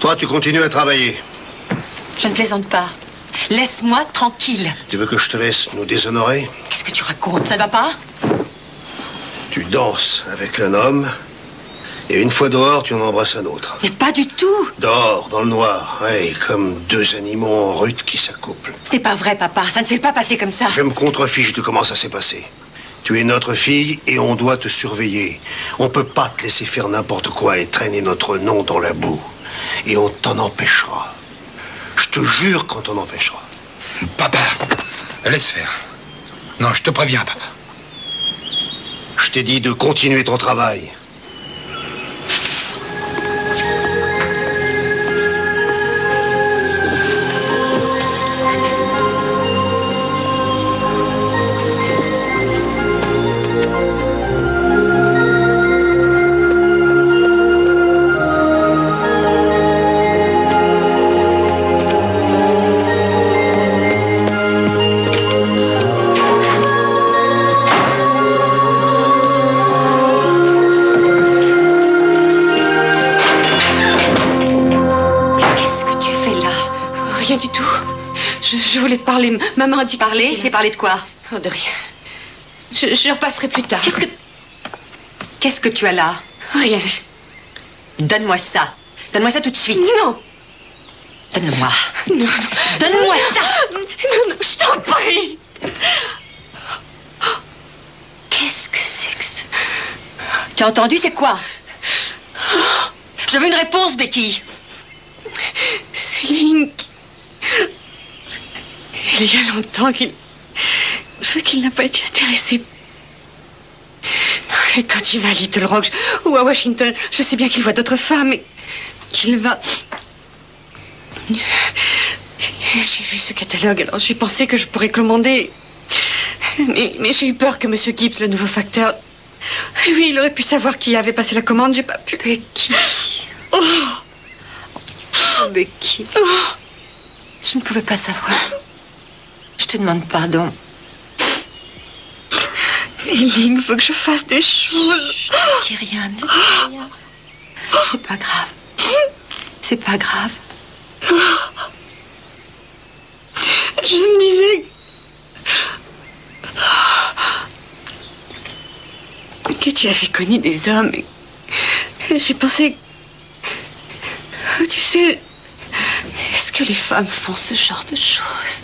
Speaker 3: Toi, tu continues à travailler.
Speaker 2: Je ne plaisante pas. Laisse-moi tranquille.
Speaker 3: Tu veux que je te laisse nous déshonorer?
Speaker 2: Qu'est-ce que tu racontes? Ça ne va pas?
Speaker 3: Tu danses avec un homme, et une fois dehors, tu en embrasses un autre.
Speaker 2: Mais pas du tout.
Speaker 3: Dehors, dans le noir, ouais, comme deux animaux en rut qui s'accouplent.
Speaker 2: Ce n'est pas vrai, papa. Ça ne s'est pas passé comme ça.
Speaker 3: Je me contrefiche de comment ça s'est passé. Tu es notre fille et on doit te surveiller. On peut pas te laisser faire n'importe quoi et traîner notre nom dans la boue. Et on t'en empêchera. Je te jure qu'on t'en empêchera.
Speaker 4: Papa, laisse faire. Non, je te préviens, papa.
Speaker 3: Je t'ai dit de continuer ton travail.
Speaker 5: Rien du tout. Je voulais te parler. Maman a dit que...
Speaker 2: Parler? Et parler de quoi?
Speaker 5: Oh, de rien. Je repasserai plus tard.
Speaker 2: Qu'est-ce que tu as là?
Speaker 5: Rien.
Speaker 2: Donne-moi ça. Donne-moi ça tout de suite.
Speaker 5: Non.
Speaker 2: Donne-le-moi.
Speaker 5: Non.
Speaker 2: Donne-moi ça.
Speaker 5: Non, je t'en prie.
Speaker 2: Qu'est-ce que c'est que ça? Tu as entendu, c'est quoi? Je veux une réponse, Becky.
Speaker 5: C'est Link. Il y a longtemps qu'il n'a pas été intéressé. Et quand il va à Little Rock ou à Washington, je sais bien qu'il voit d'autres femmes et qu'il va... J'ai vu ce catalogue, alors j'ai pensé que je pourrais commander. Mais j'ai eu peur que M. Gibbs, le nouveau facteur... Oui, il aurait pu savoir qui avait passé la commande, j'ai pas pu.
Speaker 2: Becky.
Speaker 5: Oh.
Speaker 2: Becky.
Speaker 5: Oh.
Speaker 2: Je ne pouvais pas savoir. Je te demande pardon.
Speaker 5: Il faut que je fasse des choses.
Speaker 2: Ne dis rien, ne dis rien. C'est pas grave. C'est pas grave.
Speaker 5: Je me disais que tu avais connu des hommes. Et j'ai pensé... Tu sais, est-ce que les femmes font ce genre de choses?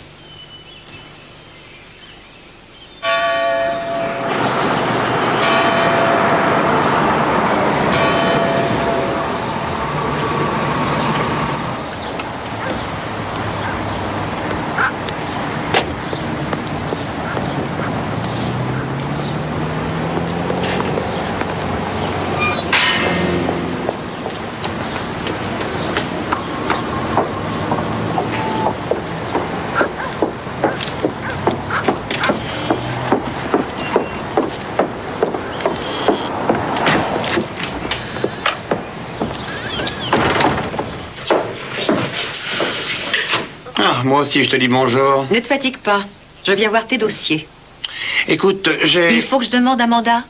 Speaker 7: Moi aussi, je te dis bonjour.
Speaker 2: Ne te fatigue pas. Je viens voir tes dossiers.
Speaker 7: Écoute, j'ai...
Speaker 2: Il faut que je demande un mandat.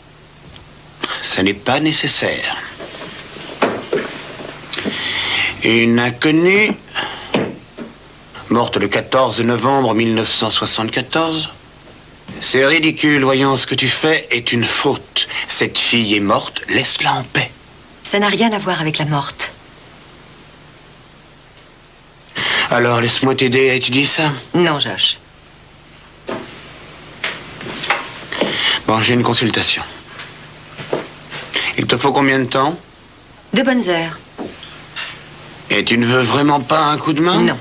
Speaker 7: Ça n'est pas nécessaire. Une inconnue, morte le 14 novembre 1974. C'est ridicule, voyons, ce que tu fais est une faute. Cette fille est morte, laisse-la en paix.
Speaker 2: Ça n'a rien à voir avec la morte.
Speaker 7: Alors, laisse-moi t'aider à étudier ça.
Speaker 2: Non, Josh.
Speaker 7: Bon, j'ai une consultation. Il te faut combien de temps?
Speaker 2: 2 bonnes heures.
Speaker 7: Et tu ne veux vraiment pas un coup de main?
Speaker 2: Non.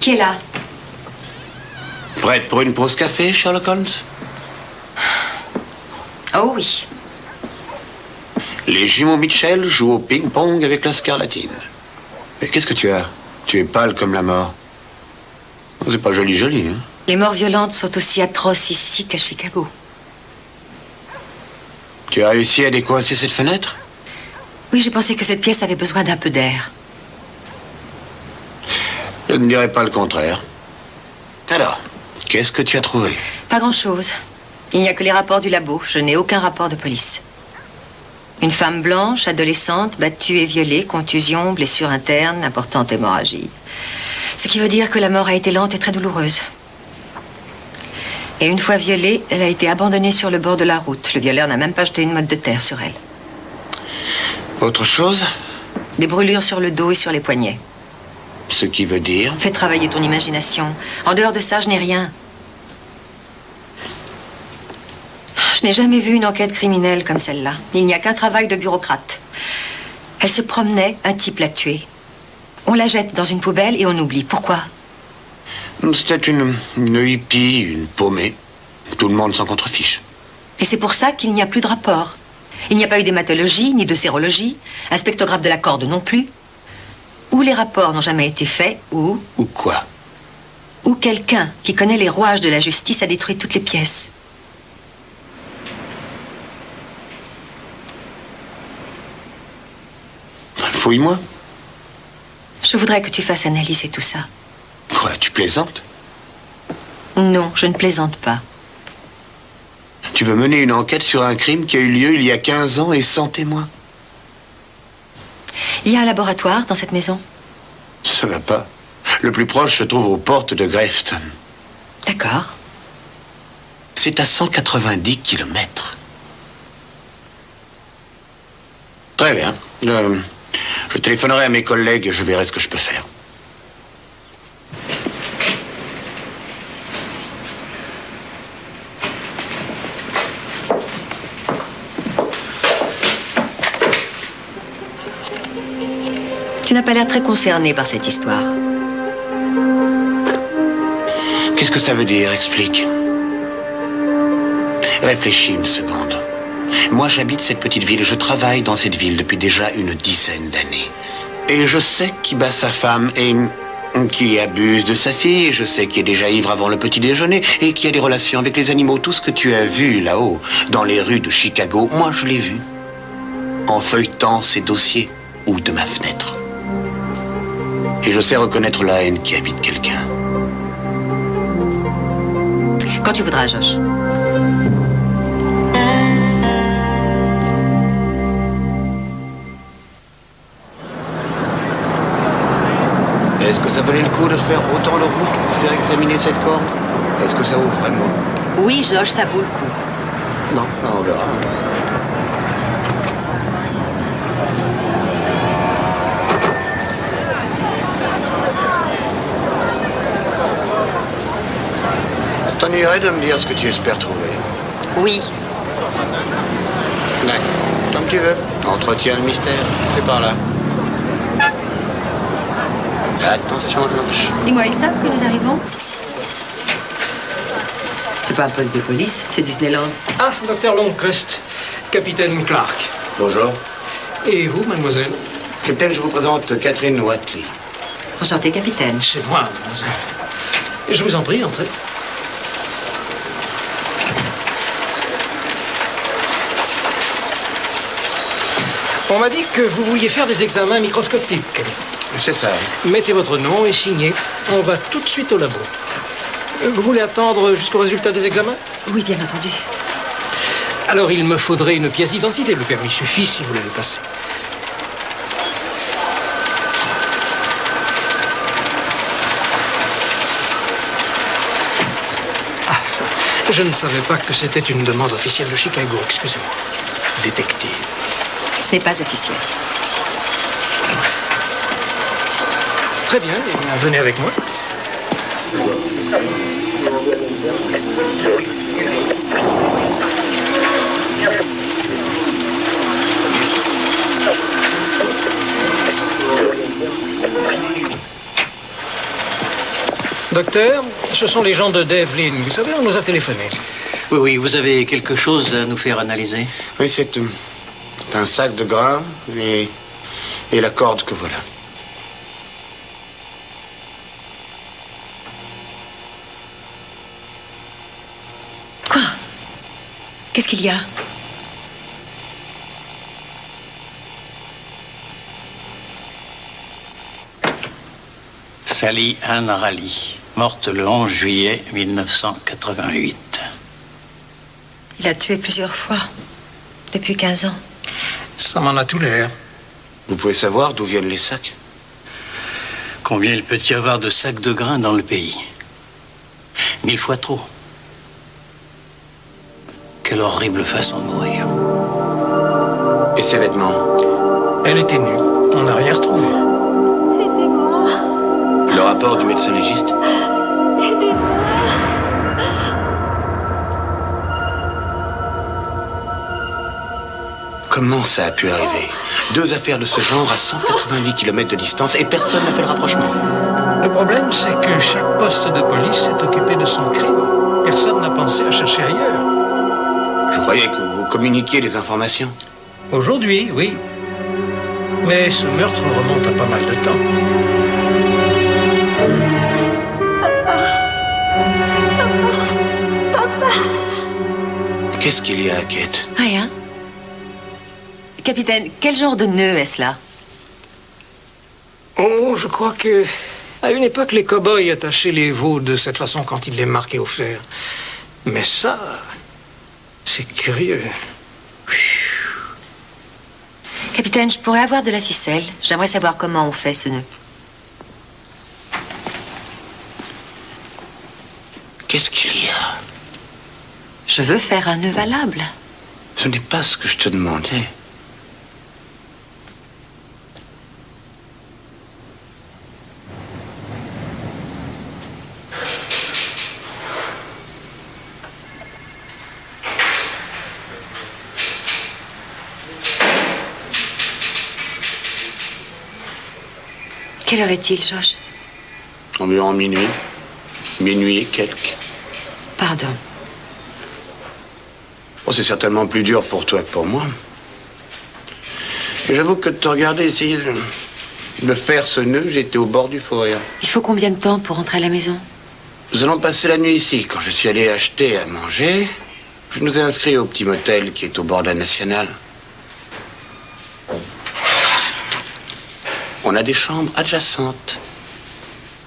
Speaker 2: Qui est là?
Speaker 7: Prête pour une pause café, Sherlock Holmes?
Speaker 2: Oh oui.
Speaker 7: Les jumeaux Mitchell jouent au ping-pong avec la scarlatine. Mais qu'est-ce que tu as? Tu es pâle comme la mort. C'est pas joli, hein?
Speaker 2: Les morts violentes sont aussi atroces ici qu'à Chicago.
Speaker 7: Tu as réussi à décoincer cette fenêtre?
Speaker 2: Oui, j'ai pensé que cette pièce avait besoin d'un peu d'air.
Speaker 7: Je ne dirais pas le contraire. Alors, qu'est-ce que tu as trouvé?
Speaker 2: Pas grand-chose. Il n'y a que les rapports du labo. Je n'ai aucun rapport de police. Une femme blanche, adolescente, battue et violée, contusion, blessure interne, importante hémorragie. Ce qui veut dire que la mort a été lente et très douloureuse. Et une fois violée, elle a été abandonnée sur le bord de la route. Le violeur n'a même pas jeté une motte de terre sur elle.
Speaker 7: Autre chose?
Speaker 2: Des brûlures sur le dos et sur les poignets.
Speaker 7: Ce qui veut dire?
Speaker 2: Fais travailler ton imagination. En dehors de ça, je n'ai rien. Je n'ai jamais vu une enquête criminelle comme celle-là. Il n'y a qu'un travail de bureaucrate. Elle se promenait, un type l'a tuée. On la jette dans une poubelle et on oublie. Pourquoi?
Speaker 7: C'était une hippie, une paumée. Tout le monde s'en contrefiche.
Speaker 2: Et c'est pour ça qu'il n'y a plus de rapport. Il n'y a pas eu d'hématologie, ni de sérologie. Un spectrographe de la corde non plus. Ou les rapports n'ont jamais été faits, ou...
Speaker 7: Ou quoi?
Speaker 2: Ou quelqu'un qui connaît les rouages de la justice a détruit toutes les pièces.
Speaker 7: Fouille-moi.
Speaker 2: Je voudrais que tu fasses analyser tout ça.
Speaker 7: Quoi, tu plaisantes?
Speaker 2: Non, je ne plaisante pas.
Speaker 7: Tu veux mener une enquête sur un crime qui a eu lieu il y a 15 ans et sans témoin?
Speaker 2: Il y a un laboratoire dans cette maison?
Speaker 7: Ça va pas. Le plus proche se trouve aux portes de Grafton.
Speaker 2: D'accord.
Speaker 7: C'est à 190 kilomètres. Très bien. Je téléphonerai à mes collègues et je verrai ce que je peux faire.
Speaker 2: Tu n'as pas l'air très concerné par cette histoire.
Speaker 7: Qu'est-ce que ça veut dire? Explique. Réfléchis une seconde. Moi, j'habite cette petite ville. Je travaille dans cette ville depuis déjà une dizaine d'années. Et je sais qui bat sa femme et qui abuse de sa fille. Et je sais qui est déjà ivre avant le petit déjeuner et qui a des relations avec les animaux. Tout ce que tu as vu là-haut, dans les rues de Chicago, moi, je l'ai vu. En feuilletant ces dossiers ou de ma fenêtre. Et je sais reconnaître la haine qui habite quelqu'un.
Speaker 2: Quand tu voudras, Josh.
Speaker 7: Est-ce que ça valait le coup de faire autant de route pour faire examiner cette corde? Est-ce que ça vaut vraiment?
Speaker 2: Oui, Josh, ça vaut le coup.
Speaker 7: Non, on verra. Ça t'ennuierait de me dire ce que tu espères trouver?
Speaker 2: Oui.
Speaker 7: D'accord. Comme tu veux. Entretiens le mystère. C'est par là. Attention, Blanche.
Speaker 2: Dis-moi, ils savent que nous arrivons? C'est pas un poste de police, c'est Disneyland.
Speaker 9: Ah, Dr. Longcrest, capitaine Clark.
Speaker 7: Bonjour.
Speaker 9: Et vous, mademoiselle?
Speaker 7: Capitaine, je vous présente Catherine Watley.
Speaker 2: Enchanté, capitaine.
Speaker 9: C'est moi, mademoiselle. Je vous en prie, entrez. On m'a dit que vous vouliez faire des examens microscopiques.
Speaker 7: C'est ça.
Speaker 9: Mettez votre nom et signez. On va tout de suite au labo. Vous voulez attendre jusqu'au résultat des examens?
Speaker 2: Oui, bien entendu.
Speaker 9: Alors, il me faudrait une pièce d'identité. Le permis suffit si vous l'avez passé. Ah, je ne savais pas que c'était une demande officielle de Chicago. Excusez-moi. Détective.
Speaker 2: Ce n'est pas officiel.
Speaker 9: Très bien, eh bien, venez avec moi. Docteur, ce sont les gens de Devlin. Vous savez, on nous a téléphoné.
Speaker 10: Oui, vous avez quelque chose à nous faire analyser?
Speaker 7: Oui, c'est un sac de grains et la corde que voilà.
Speaker 2: Quoi? Qu'est-ce qu'il y a?
Speaker 10: Sally Ann Raleigh, morte le 11 juillet 1988.
Speaker 2: Il a tué plusieurs fois, depuis 15 ans.
Speaker 9: Ça m'en a tout l'air.
Speaker 7: Vous pouvez savoir d'où viennent les sacs?
Speaker 10: Combien il peut y avoir de sacs de grains dans le pays? 1000 fois trop. Quelle horrible façon de mourir.
Speaker 7: Et ses vêtements?
Speaker 9: Elle était nue. On n'a rien retrouvé.
Speaker 7: Le rapport du médecin légiste? Comment ça a pu arriver? 2 affaires de ce genre à 190 km de distance et personne n'a fait le rapprochement.
Speaker 9: Le problème, c'est que chaque poste de police s'est occupé de son crime. Personne n'a pensé à chercher ailleurs.
Speaker 7: Je croyais que vous communiquiez les informations.
Speaker 9: Aujourd'hui, oui. Mais ce meurtre remonte à pas mal de temps.
Speaker 7: Qu'est-ce qu'il y a, Kate?
Speaker 2: Rien. Capitaine, quel genre de nœud est-ce là?
Speaker 9: Oh, je crois que... À une époque, les cow-boys attachaient les veaux de cette façon quand ils les marquaient au fer. Mais ça... c'est curieux.
Speaker 2: Capitaine, je pourrais avoir de la ficelle. J'aimerais savoir comment on fait ce nœud.
Speaker 7: Qu'est-ce qu'il y a?
Speaker 2: Je veux faire un nœud valable.
Speaker 7: Ce n'est pas ce que je te demandais.
Speaker 2: Quelle heure est-il, Josh?
Speaker 7: Environ minuit. Minuit et quelques.
Speaker 2: Pardon.
Speaker 7: Oh, c'est certainement plus dur pour toi que pour moi. Et j'avoue que de te regarder essayer de faire ce nœud, j'étais au bord du fou rire.
Speaker 2: Il faut combien de temps pour rentrer à la maison?
Speaker 7: Nous allons passer la nuit ici. Quand je suis allé acheter à manger, je nous ai inscrits au petit motel qui est au bord de la Nationale. On a des chambres adjacentes.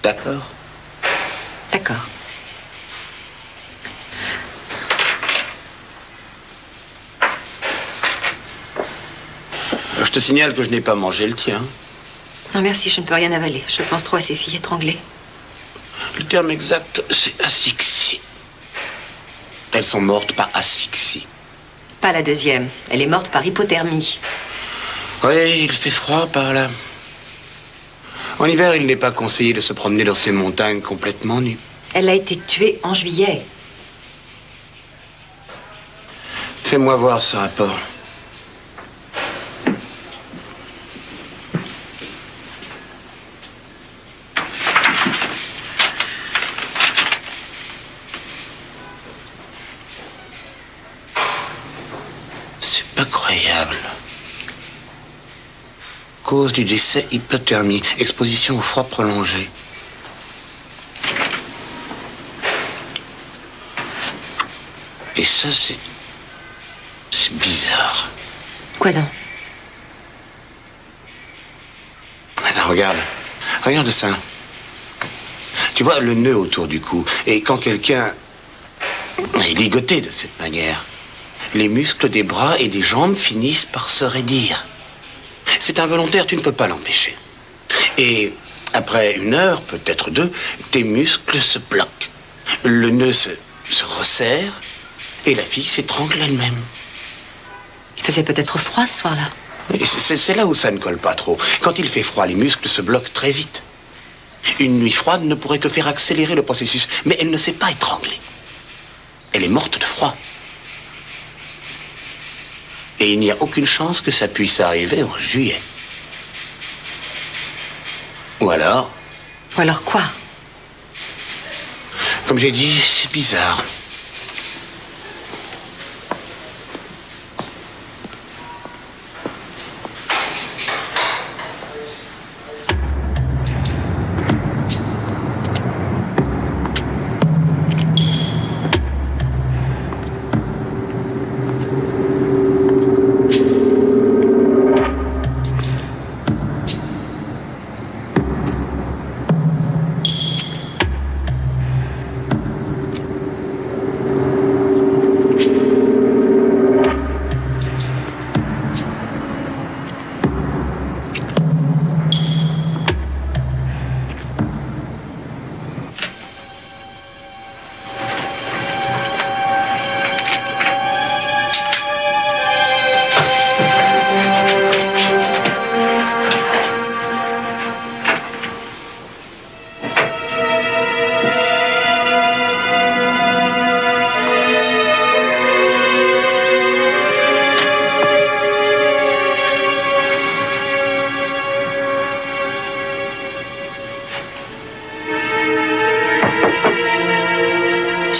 Speaker 7: D'accord?
Speaker 2: D'accord.
Speaker 7: Je te signale que je n'ai pas mangé le tien.
Speaker 2: Non, merci, je ne peux rien avaler. Je pense trop à ces filles étranglées.
Speaker 7: Le terme exact, c'est asphyxie. Elles sont mortes par asphyxie.
Speaker 2: Pas la deuxième. Elle est morte par hypothermie.
Speaker 7: Oui, il fait froid par là. En hiver, il n'est pas conseillé de se promener dans ces montagnes complètement nues.
Speaker 2: Elle a été tuée en juillet.
Speaker 7: Fais-moi voir ce rapport. C'est pas croyable. Cause du décès, hypothermie. Exposition au froid prolongé. Et ça, c'est bizarre.
Speaker 2: Quoi donc?
Speaker 7: Attends, regarde. Regarde ça. Tu vois le nœud autour du cou. Et quand quelqu'un est ligoté de cette manière, les muscles des bras et des jambes finissent par se raidir. C'est involontaire, tu ne peux pas l'empêcher. Et après 1 heure, peut-être 2, tes muscles se bloquent. Le nœud se resserre et la fille s'étrangle elle-même.
Speaker 2: Il faisait peut-être froid ce soir-là.
Speaker 7: C'est là où ça ne colle pas trop. Quand il fait froid, les muscles se bloquent très vite. Une nuit froide ne pourrait que faire accélérer le processus. Mais elle ne s'est pas étranglée. Elle est morte de froid. Et il n'y a aucune chance que ça puisse arriver en juillet. Ou alors...
Speaker 2: Ou alors quoi?
Speaker 7: Comme j'ai dit, c'est bizarre.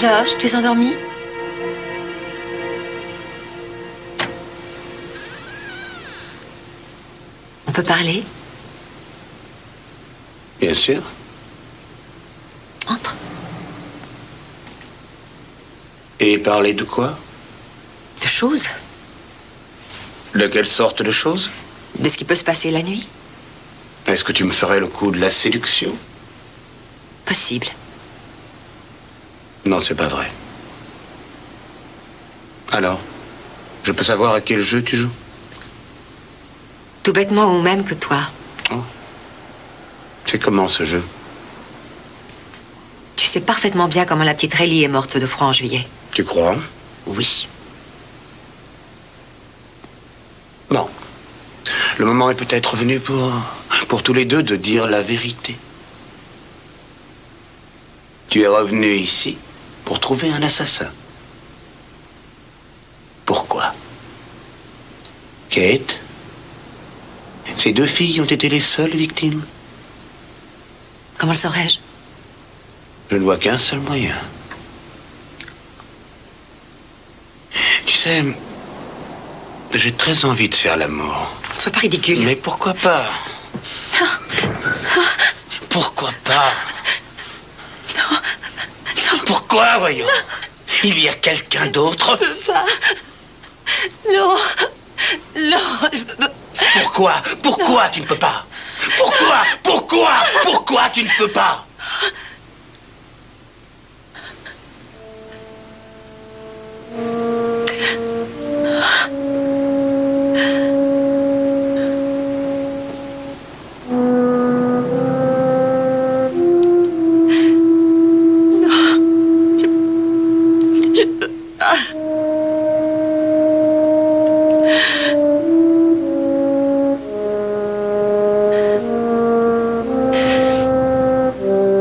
Speaker 2: Georges, tu es endormi? On peut parler?
Speaker 7: Bien sûr.
Speaker 2: Entre.
Speaker 7: Et parler de quoi?
Speaker 2: De choses?
Speaker 7: De quelle sorte de choses?
Speaker 2: De ce qui peut se passer la nuit?
Speaker 7: Est-ce que tu me ferais le coup de la séduction?
Speaker 2: Possible.
Speaker 7: Non, c'est pas vrai. Alors, je peux savoir à quel jeu tu joues?
Speaker 2: Tout bêtement au même que toi.
Speaker 7: Oh. C'est comment ce jeu?
Speaker 2: Tu sais parfaitement bien comment la petite Rayleigh est morte de froid en juillet.
Speaker 7: Tu crois?
Speaker 2: Oui.
Speaker 7: Bon. Le moment est peut-être venu pour tous les deux de dire la vérité. Tu es revenu ici pour trouver un assassin. Pourquoi? Kate? Ces 2 filles ont été les seules victimes?
Speaker 2: Comment le saurais-je?
Speaker 7: Je ne vois qu'un seul moyen. Tu sais, j'ai très envie de faire l'amour.
Speaker 2: Sois pas ridicule.
Speaker 7: Mais pourquoi pas? Pourquoi pas?
Speaker 2: Non.
Speaker 7: Pourquoi, voyons? Il y a quelqu'un d'autre?
Speaker 2: Je peux pas. Non. Non, je peux pas.
Speaker 7: Pourquoi? Pourquoi tu ne peux pas? Pourquoi tu ne peux pas?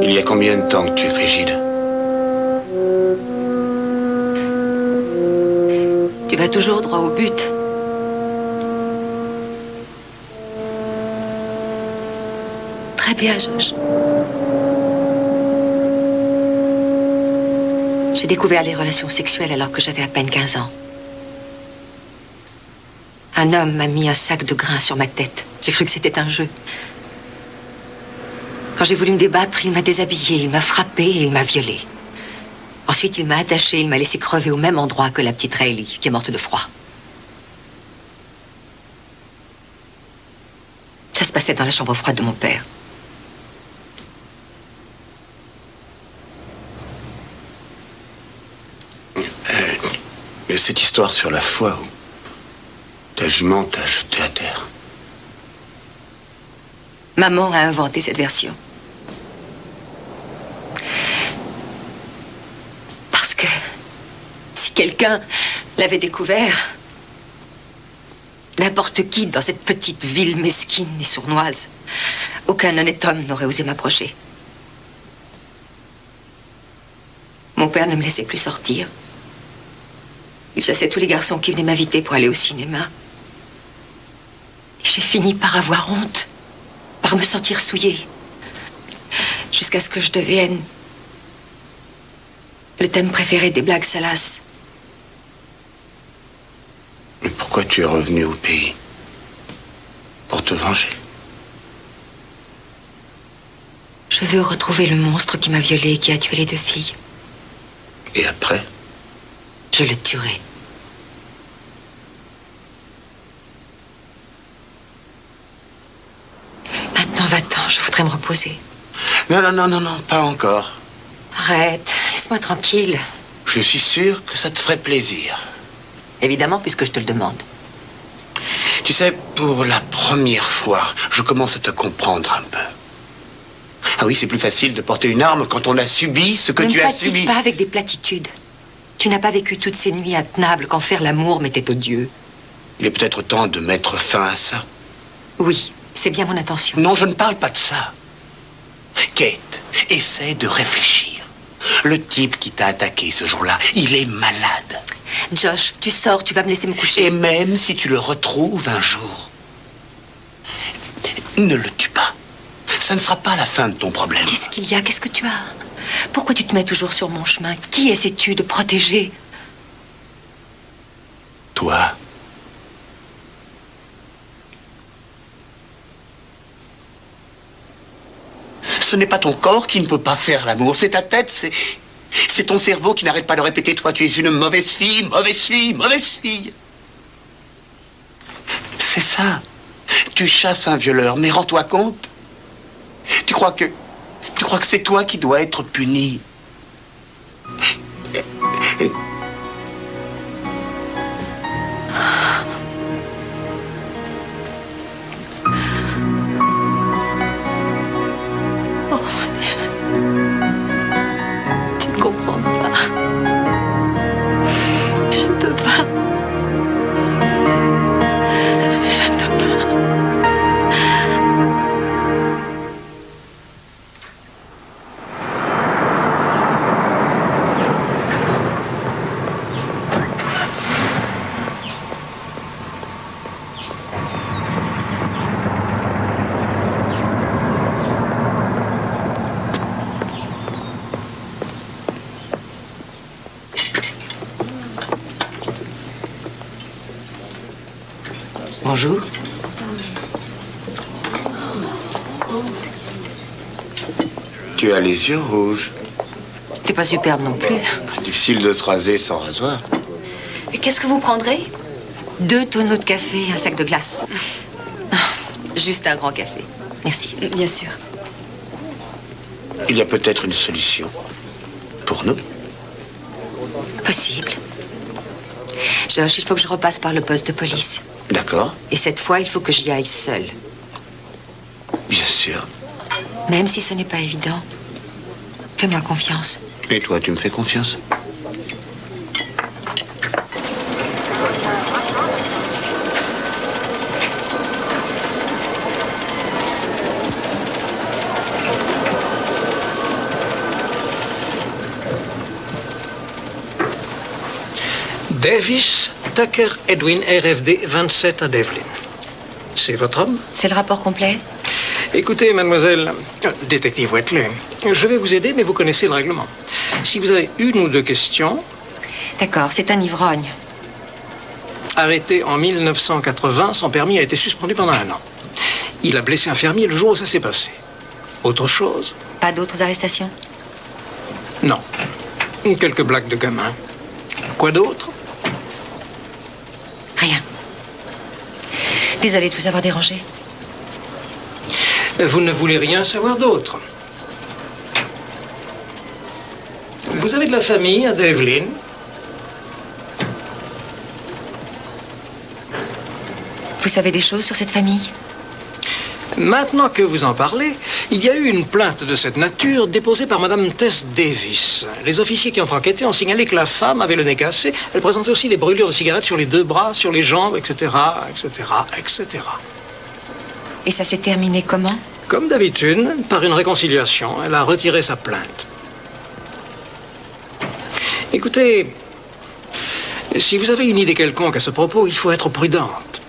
Speaker 7: Il y a combien de temps que tu es frigide?
Speaker 2: Tu vas toujours droit au but. Très bien, Josh. J'ai découvert les relations sexuelles alors que j'avais à peine 15 ans. Un homme m'a mis un sac de grains sur ma tête. J'ai cru que c'était un jeu. Quand j'ai voulu me débattre, il m'a déshabillée, il m'a frappée et il m'a violée. Ensuite, il m'a attachée, il m'a laissé crever au même endroit que la petite Rayleigh, qui est morte de froid. Ça se passait dans la chambre froide de mon père.
Speaker 7: Cette histoire sur la foi où ta jument t'a jeté à terre.
Speaker 2: Maman a inventé cette version. Parce que si quelqu'un l'avait découvert, n'importe qui dans cette petite ville mesquine et sournoise, aucun honnête homme n'aurait osé m'approcher. Mon père ne me laissait plus sortir. Il chassait tous les garçons qui venaient m'inviter pour aller au cinéma. Et j'ai fini par avoir honte, par me sentir souillée, jusqu'à ce que je devienne le thème préféré des blagues salaces.
Speaker 7: Mais pourquoi tu es revenu au pays? Pour te venger?
Speaker 2: Je veux retrouver le monstre qui m'a violée et qui a tué les 2 filles.
Speaker 7: Et après?
Speaker 2: Je le tuerai. Maintenant, va-t'en, je voudrais me reposer.
Speaker 7: Non, pas encore.
Speaker 2: Arrête, laisse-moi tranquille.
Speaker 7: Je suis sûr que ça te ferait plaisir.
Speaker 2: Évidemment, puisque je te le demande.
Speaker 7: Tu sais, pour la première fois, je commence à te comprendre un peu. Ah oui, c'est plus facile de porter une arme quand on a subi ce que tu as subi.
Speaker 2: Ne me fatigue pas avec des platitudes. Tu n'as pas vécu toutes ces nuits intenables quand faire l'amour m'était odieux.
Speaker 7: Il est peut-être temps de mettre fin à ça.
Speaker 2: Oui, c'est bien mon intention.
Speaker 7: Non, je ne parle pas de ça. Kate, essaie de réfléchir. Le type qui t'a attaqué ce jour-là, il est malade.
Speaker 2: Josh, tu sors, tu vas me laisser me coucher.
Speaker 7: Et même si tu le retrouves un jour, ne le tue pas. Ça ne sera pas la fin de ton problème.
Speaker 2: Qu'est-ce qu'il y a? Qu'est-ce que tu as? Pourquoi tu te mets toujours sur mon chemin? Qui essaies-tu de protéger?
Speaker 7: Toi. Ce n'est pas ton corps qui ne peut pas faire l'amour, c'est ta tête, c'est ton cerveau qui n'arrête pas de répéter: toi, tu es une mauvaise fille, mauvaise fille, mauvaise fille. C'est ça. Tu chasses un violeur, mais rends-toi compte. Tu crois que c'est toi qui dois être puni.
Speaker 2: Bonjour.
Speaker 7: Tu as les yeux rouges.
Speaker 2: T'es pas superbe non plus.
Speaker 7: Difficile de se raser sans rasoir.
Speaker 5: Et qu'est-ce que vous prendrez?
Speaker 2: 2 tonneaux de café, un sac de glace. Juste un grand café. Merci.
Speaker 5: Bien sûr.
Speaker 7: Il y a peut-être une solution. Pour nous.
Speaker 2: Possible. Josh, il faut que je repasse par le poste de police.
Speaker 7: D'accord.
Speaker 2: Et cette fois, il faut que j'y aille seule.
Speaker 7: Bien sûr.
Speaker 2: Même si ce n'est pas évident. Fais-moi confiance.
Speaker 7: Et toi, tu me fais confiance?
Speaker 9: Davis, Tucker, Edwin, RFD 27 à Devlin. C'est votre homme?
Speaker 2: C'est le rapport complet?
Speaker 9: Écoutez, mademoiselle, détective Whitley, je vais vous aider, mais vous connaissez le règlement. Si vous avez 1 ou 2 questions...
Speaker 2: D'accord, c'est un ivrogne.
Speaker 9: Arrêté en 1980, son permis a été suspendu pendant 1 an. Il a blessé un fermier le jour où ça s'est passé. Autre chose?
Speaker 2: Pas d'autres arrestations?
Speaker 9: Non. Quelques blagues de gamin. Quoi d'autre?
Speaker 2: Rien. Désolée de vous avoir dérangé.
Speaker 9: Vous ne voulez rien savoir d'autre? Vous avez de la famille à Devlin?
Speaker 2: Vous savez des choses sur cette famille?
Speaker 9: Maintenant que vous en parlez, il y a eu une plainte de cette nature déposée par Madame Tess Davis. Les officiers qui ont enquêté ont signalé que la femme avait le nez cassé. Elle présentait aussi des brûlures de cigarettes sur les 2 bras, sur les jambes, etc., etc., etc.
Speaker 2: Et ça s'est terminé comment?
Speaker 9: Comme d'habitude, par une réconciliation. Elle a retiré sa plainte. Écoutez, si vous avez une idée quelconque à ce propos, il faut être prudente.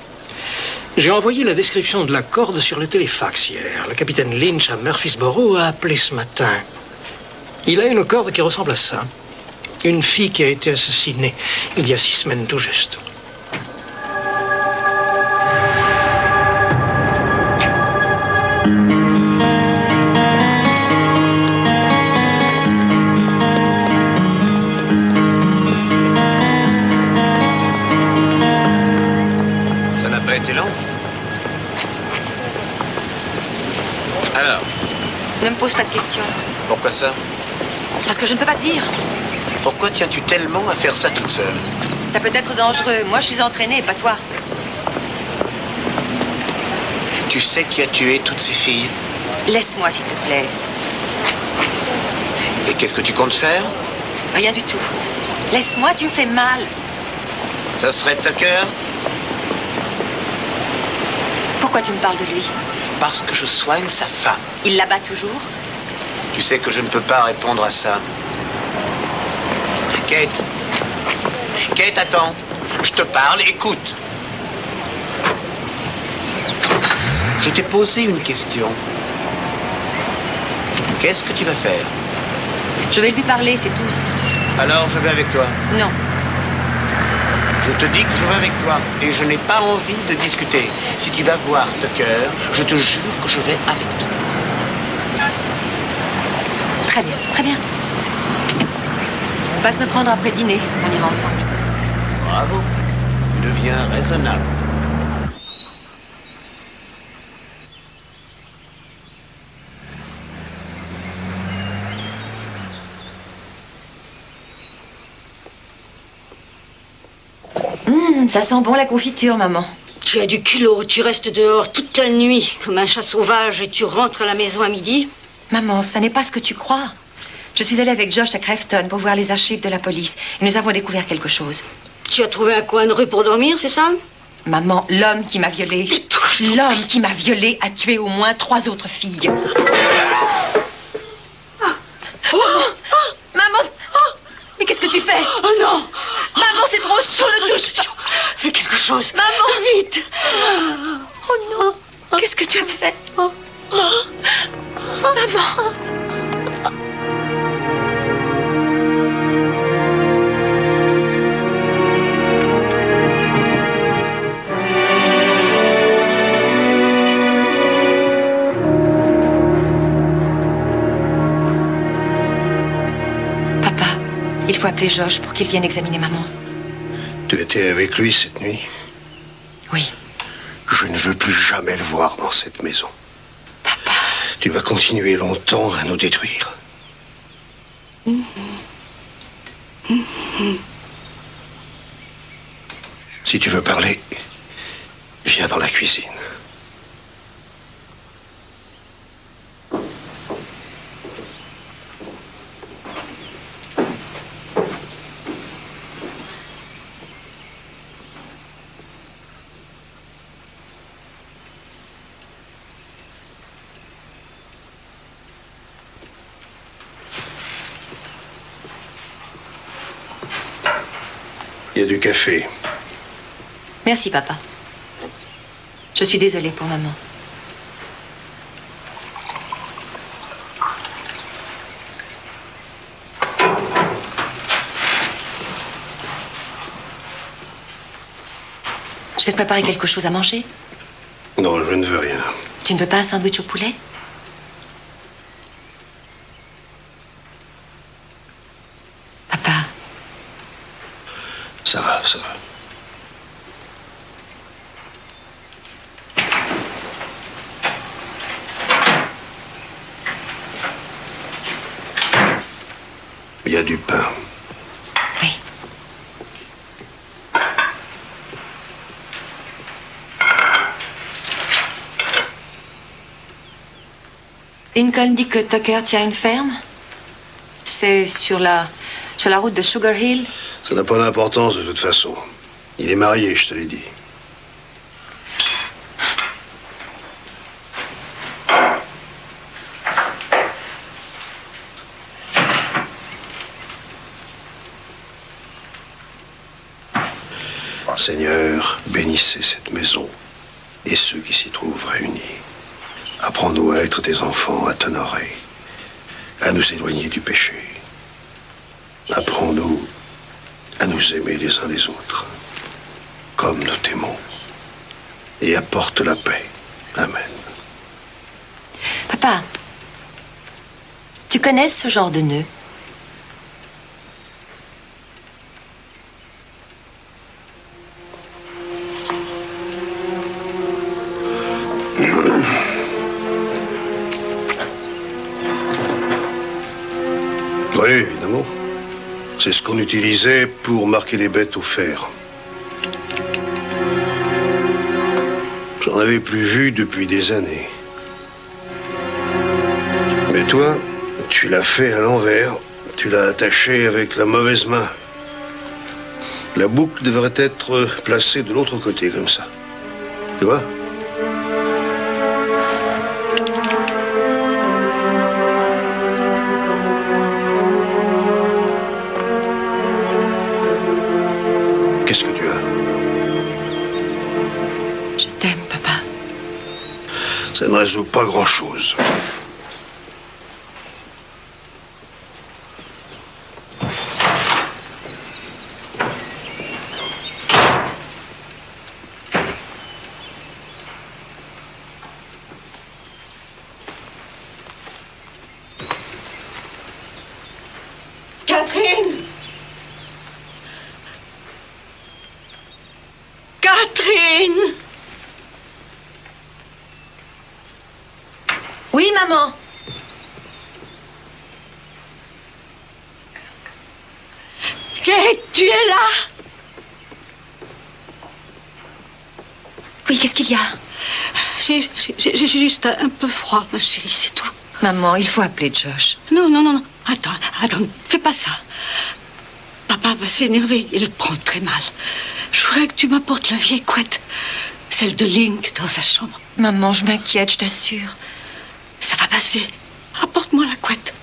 Speaker 9: J'ai envoyé la description de la corde sur le téléfax hier. Le capitaine Lynch à Murfreesboro a appelé ce matin. Il a une corde qui ressemble à ça. Une fille qui a été assassinée il y a 6 semaines tout juste.
Speaker 7: Ça n'a pas été long? Alors?
Speaker 2: Ne me pose pas de questions.
Speaker 7: Pourquoi ça?
Speaker 2: Parce que je ne peux pas te dire.
Speaker 7: Pourquoi tiens-tu tellement à faire ça toute seule?
Speaker 2: Ça peut être dangereux. Moi, je suis entraînée, pas toi.
Speaker 7: Tu sais qui a tué toutes ces filles?
Speaker 2: Laisse-moi, s'il te plaît.
Speaker 7: Et qu'est-ce que tu comptes faire?
Speaker 2: Rien du tout. Laisse-moi, tu me fais mal.
Speaker 7: Ça serait Tucker?
Speaker 2: Pourquoi tu me parles de lui?
Speaker 7: Parce que je soigne sa femme.
Speaker 2: Il la bat toujours?
Speaker 7: Tu sais que je ne peux pas répondre à ça. Kate. Kate, attends. Je te parle, écoute. Je t'ai posé une question. Qu'est-ce que tu vas faire?
Speaker 2: Je vais lui parler, c'est tout.
Speaker 7: Alors je vais avec toi.
Speaker 2: Non.
Speaker 7: Je te dis que je vais avec toi et je n'ai pas envie de discuter. Si tu vas voir Tucker, je te jure que je vais avec toi.
Speaker 2: Très bien, très bien. Passe me prendre après le dîner. On ira ensemble.
Speaker 7: Bravo. Tu deviens raisonnable.
Speaker 2: Ça sent bon la confiture, maman.
Speaker 1: Tu as du culot, tu restes dehors toute la nuit comme un chat sauvage et tu rentres à la maison à midi.
Speaker 2: Maman, ça n'est pas ce que tu crois. Je suis allée avec Josh à Crefton pour voir les archives de la police. Et nous avons découvert quelque chose.
Speaker 1: Tu as trouvé un coin de rue pour dormir, c'est ça?
Speaker 2: Maman, l'homme qui m'a violée... L'homme qui m'a violée a tué au moins 3 autres filles. Maman! Mais qu'est-ce que tu fais?
Speaker 1: Oh non!
Speaker 2: Maman, c'est trop chaud, ne touche pas!
Speaker 1: Fais quelque chose!
Speaker 2: Maman!
Speaker 1: Vite!
Speaker 2: Oh non! Qu'est-ce que tu as fait? Oh. Maman! Il faut appeler Josh pour qu'il vienne examiner maman.
Speaker 3: Tu étais avec lui cette nuit?
Speaker 2: Oui.
Speaker 3: Je ne veux plus jamais le voir dans cette maison. Papa. Tu vas continuer longtemps à nous détruire. Si tu veux parler, viens dans la cuisine. Il y a du café.
Speaker 2: Merci, papa. Je suis désolée pour maman. Je vais te préparer quelque chose à manger.
Speaker 3: Non, je ne veux rien.
Speaker 2: Tu ne veux pas un sandwich au poulet? Papa.
Speaker 3: Ça va, ça va. Il y a du pain.
Speaker 2: Oui. Lincoln dit que Tucker tient une ferme. C'est sur la route de Sugar Hill.
Speaker 3: Ça n'a pas d'importance de toute façon. Il est marié, je te l'ai dit. Seigneur, bénissez cette maison et ceux qui s'y trouvent réunis. Apprends-nous à être tes enfants, à t'honorer, à nous éloigner du péché. Apprends-nous à nous aimer les uns les autres, comme nous t'aimons, et apporte la paix. Amen.
Speaker 2: Papa, tu connais ce genre de nœud?
Speaker 3: Oui, évidemment. C'est ce qu'on utilisait pour marquer les bêtes au fer. J'en avais plus vu depuis des années. Mais toi, tu l'as fait à l'envers. Tu l'as attaché avec la mauvaise main. La boucle devrait être placée de l'autre côté, comme ça. Tu vois ? Qu'est-ce que tu as?
Speaker 2: Je t'aime, papa.
Speaker 3: Ça ne résout pas grand-chose.
Speaker 1: Catherine! Catherine!
Speaker 2: Oui, maman.
Speaker 1: Kate, tu es là?
Speaker 2: Oui, qu'est-ce qu'il y a?
Speaker 1: J'ai juste un peu froid, ma chérie, c'est tout.
Speaker 2: Maman, il faut appeler Josh.
Speaker 1: Non, non, non, non. Attends, fais pas ça. Papa va s'énerver et le prendre très mal. Je voudrais que tu m'apportes la vieille couette, celle de Link dans sa chambre.
Speaker 2: Maman, je m'inquiète, je t'assure.
Speaker 1: Ça va passer. Apporte-moi la couette.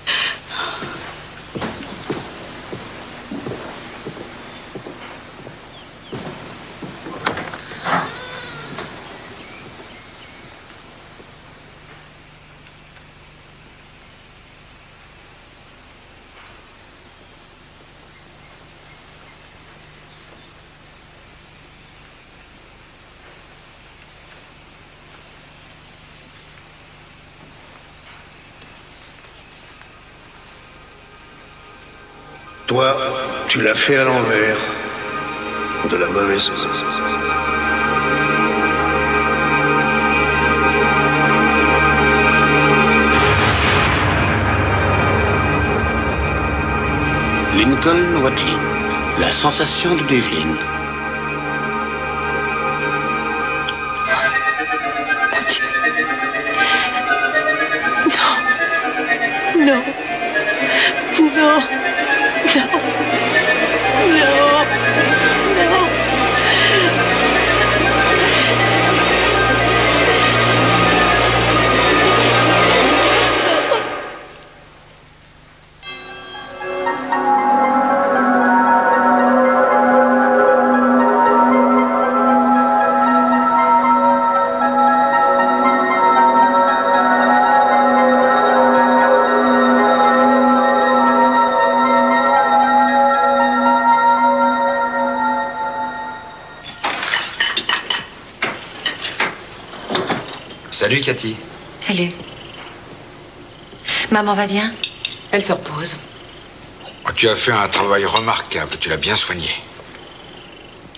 Speaker 3: Toi, tu l'as fait à l'envers. De la mauvaise main.
Speaker 7: Lincoln Watley, la sensation de Devlin.
Speaker 2: Mon Dieu. Non. Non. Non. Non. Non. Non.
Speaker 4: Salut, Cathy.
Speaker 2: Salut. Maman va bien?
Speaker 5: Elle se repose.
Speaker 4: Oh, tu as fait un travail remarquable, tu l'as bien soigné.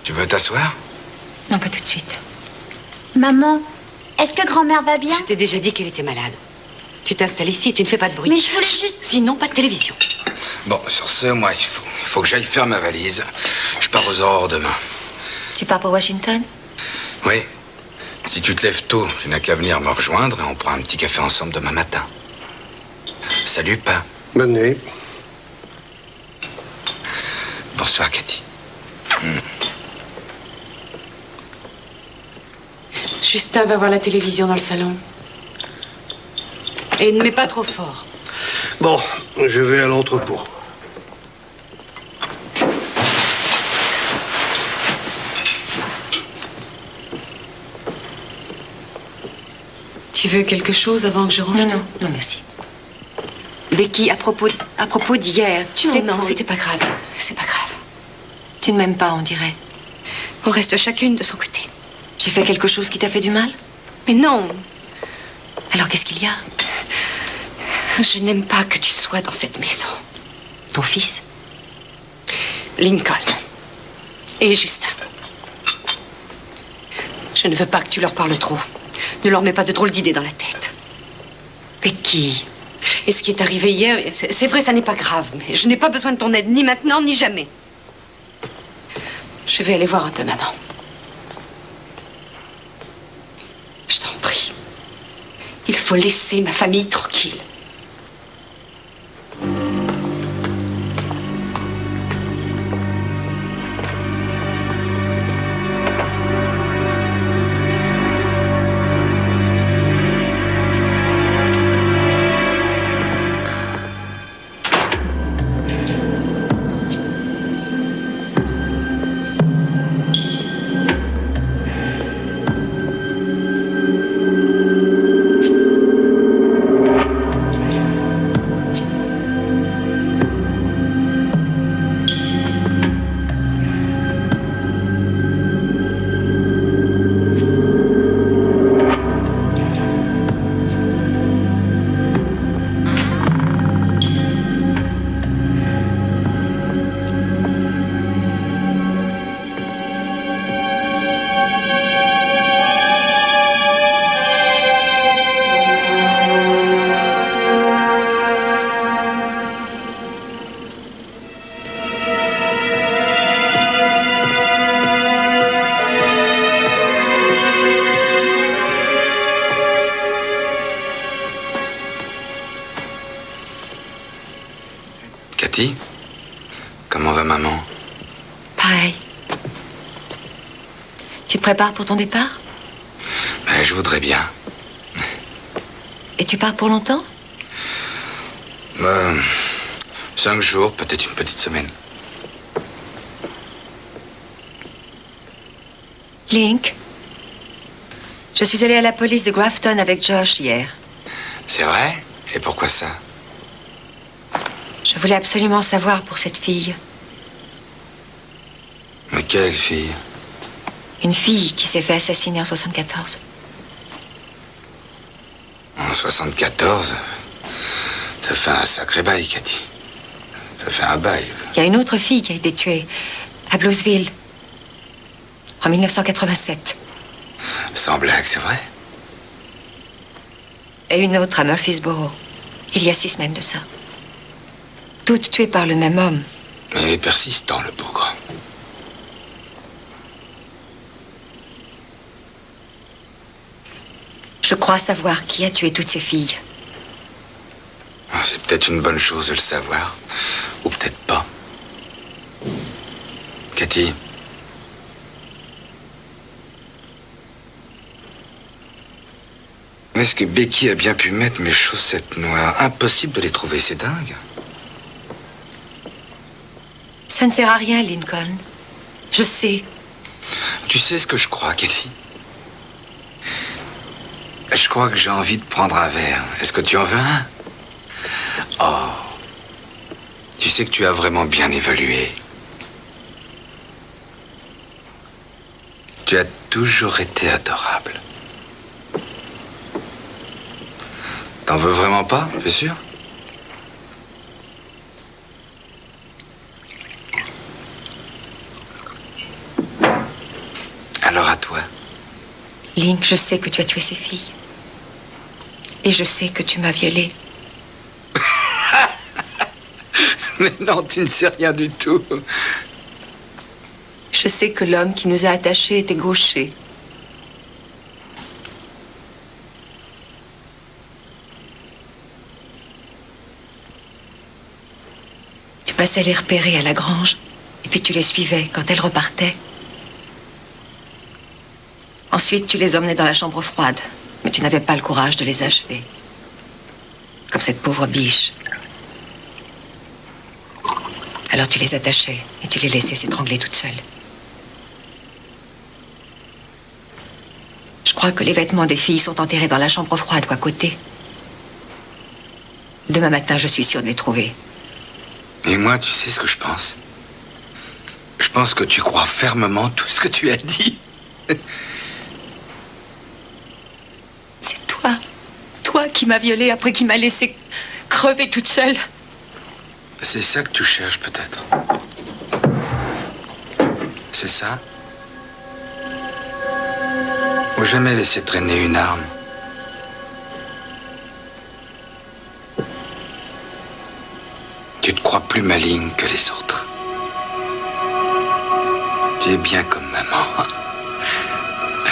Speaker 4: Tu veux t'asseoir?
Speaker 2: Non, pas tout de suite.
Speaker 6: Maman, est-ce que grand-mère va bien?
Speaker 1: Je t'ai déjà dit qu'elle était malade. Tu t'installes ici et tu ne fais pas de bruit.
Speaker 6: Mais je voulais juste...
Speaker 1: Sinon, pas de télévision.
Speaker 4: Bon, sur ce, moi, il faut que j'aille faire ma valise. Je pars aux aurores demain.
Speaker 2: Tu pars pour Washington?
Speaker 4: Oui. Si tu te lèves tôt, tu n'as qu'à venir me rejoindre et on prend un petit café ensemble demain matin. Salut, Pain.
Speaker 3: Bonne nuit.
Speaker 4: Bonsoir, Cathy.
Speaker 5: Justin va voir la télévision dans le salon. Et ne mets pas trop fort.
Speaker 3: Bon, je vais à l'entrepôt.
Speaker 5: Tu veux quelque chose avant que je rentre?
Speaker 2: Non, merci. Becky, à propos d'hier, tu sais...
Speaker 5: Non, c'était pas grave. C'est pas grave.
Speaker 2: Tu ne m'aimes pas, on dirait.
Speaker 5: On reste chacune de son côté.
Speaker 2: J'ai fait quelque chose qui t'a fait du mal?
Speaker 5: Mais non.
Speaker 2: Alors qu'est-ce qu'il y a?
Speaker 5: Je n'aime pas que tu sois dans cette maison.
Speaker 2: Ton fils?
Speaker 5: Lincoln. Et Justin. Je ne veux pas que tu leur parles trop. Ne leur mets pas de drôles d'idées dans la tête.
Speaker 2: Becky.
Speaker 5: Et ce qui est arrivé hier, c'est vrai, ça n'est pas grave, mais je n'ai pas besoin de ton aide, ni maintenant, ni jamais. Je vais aller voir un peu maman. Je t'en prie. Il faut laisser ma famille tranquille.
Speaker 4: Cathy, comment va maman?
Speaker 2: Pareil. Tu te prépares pour ton départ?
Speaker 4: Ben, je voudrais bien.
Speaker 2: Et tu pars pour longtemps?
Speaker 4: 5 jours, peut-être une petite semaine.
Speaker 2: Link, je suis allée à la police de Grafton avec Josh hier.
Speaker 4: C'est vrai? Et pourquoi ça?
Speaker 2: Je voulais absolument savoir pour cette fille.
Speaker 4: Mais quelle fille?
Speaker 2: Une fille qui s'est fait assassiner en 74.
Speaker 4: En 74? Ça fait un sacré bail, Cathy. Ça fait fait un bail.
Speaker 2: Il y a une autre fille qui a été tuée à Bluesville en 1987.
Speaker 4: Sans blague, c'est vrai?
Speaker 2: Et une autre à Murfreesboro, il y a 6 semaines de ça. Toutes tuées par le même homme.
Speaker 4: Mais il est persistant, le bougre.
Speaker 2: Je crois savoir qui a tué toutes ces filles.
Speaker 4: C'est peut-être une bonne chose de le savoir. Ou peut-être pas. Cathy. Où est-ce que Becky a bien pu mettre mes chaussettes noires? Impossible de les trouver, c'est dingue.
Speaker 2: Ça ne sert à rien, Lincoln. Je sais.
Speaker 4: Tu sais ce que je crois, Cathy? Je crois que j'ai envie de prendre un verre. Est-ce que tu en veux un? Oh. Tu sais que tu as vraiment bien évolué. Tu as toujours été adorable. T'en veux vraiment pas, t'es sûr? Alors à toi.
Speaker 2: Link, je sais que tu as tué ces filles. Et je sais que tu m'as violée.
Speaker 4: Mais non, tu ne sais rien du tout.
Speaker 2: Je sais que l'homme qui nous a attachés était gaucher. Tu passais les repérer à la grange, et puis tu les suivais quand elles repartaient. Ensuite, tu les emmenais dans la chambre froide, mais tu n'avais pas le courage de les achever. Comme cette pauvre biche. Alors tu les attachais et tu les laissais s'étrangler toutes seules. Je crois que les vêtements des filles sont enterrés dans la chambre froide ou à côté. Demain matin, je suis sûre de les trouver.
Speaker 4: Et moi, tu sais ce que je pense? Je pense que tu crois fermement tout ce que tu as dit.
Speaker 2: C'est toi. Toi qui m'as violée après qui m'a laissée crever toute seule.
Speaker 4: C'est ça que tu cherches, peut-être. C'est ça? Ou jamais laisser traîner une arme. Tu te crois plus maligne que les autres. Tu es bien comme maman.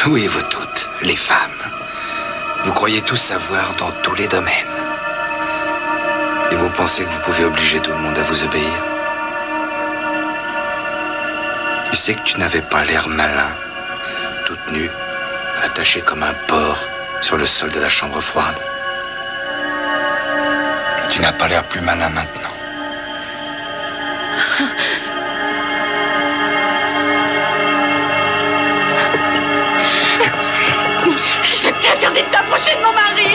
Speaker 4: Oui, vous toutes, les femmes. Vous croyez tout savoir dans tous les domaines. Et vous pensez que vous pouvez obliger tout le monde à vous obéir? Tu sais que tu n'avais pas l'air malin, toute nue, attachée comme un porc sur le sol de la chambre froide. Tu n'as pas l'air plus malin maintenant.
Speaker 5: Je t'interdis de t'approcher de mon mari!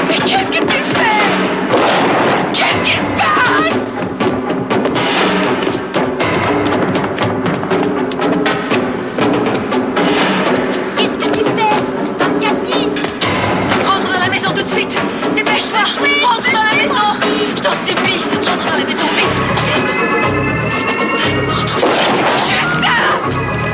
Speaker 5: Mais qu'est-ce que tu fais? Qu'est-ce qui se passe?
Speaker 6: Qu'est-ce que tu fais? Cathy?
Speaker 2: Rentre dans la maison tout de suite. Dépêche-toi. Rentre dans la maison. Je t'en supplie. Rentre dans la maison vite. Vite. Rentre tout de suite.
Speaker 5: Justin!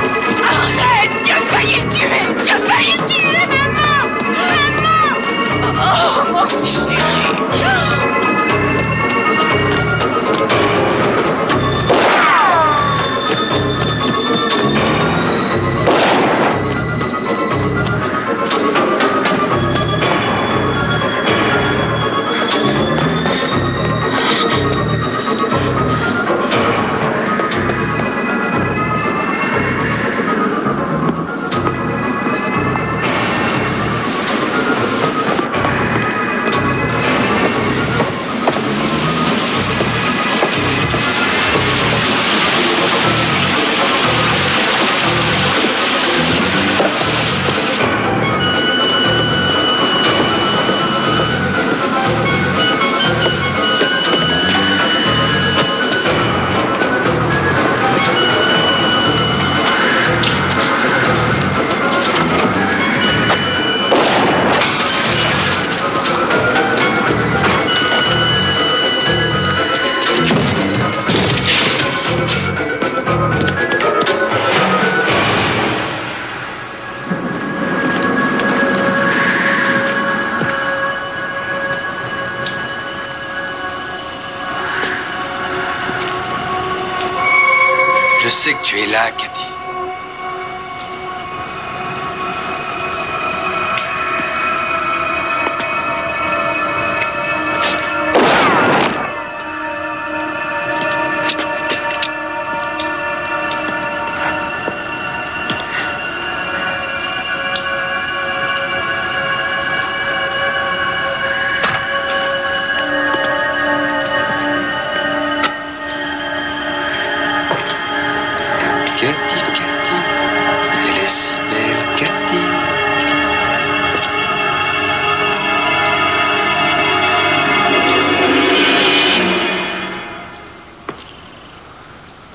Speaker 4: Tu es là, Cathy.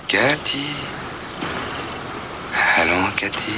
Speaker 4: Cathy. Allons, Cathy.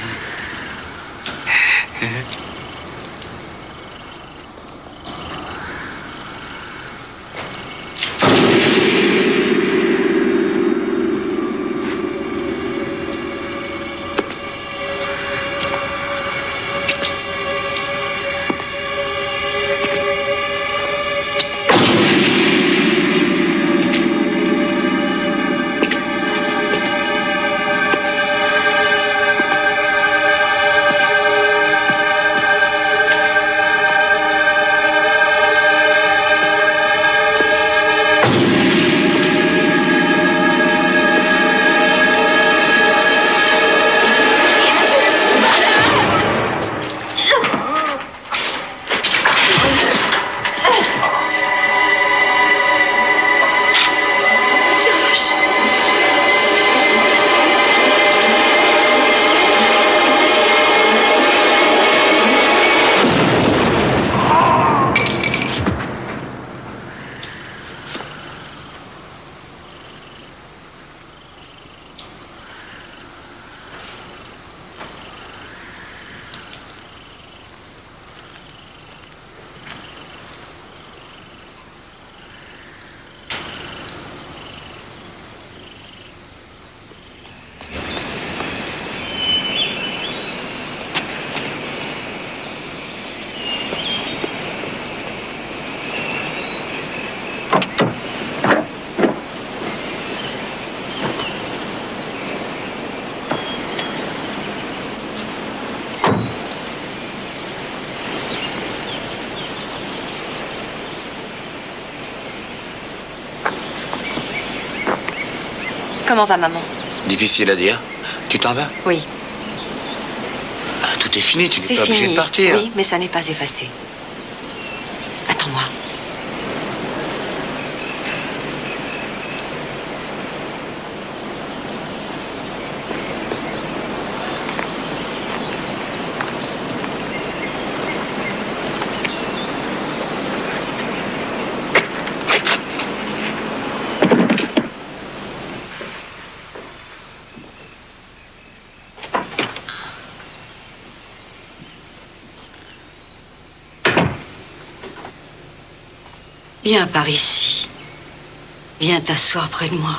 Speaker 2: Comment va maman?
Speaker 7: Difficile à dire. Tu t'en vas?
Speaker 2: Oui.
Speaker 7: Ah, tout est fini, tu n'es
Speaker 2: C'est
Speaker 7: pas obligé
Speaker 2: fini.
Speaker 7: de partir.
Speaker 2: Oui, mais ça n'est pas effacé. Attends-moi.
Speaker 1: Viens par ici. Viens t'asseoir près de moi.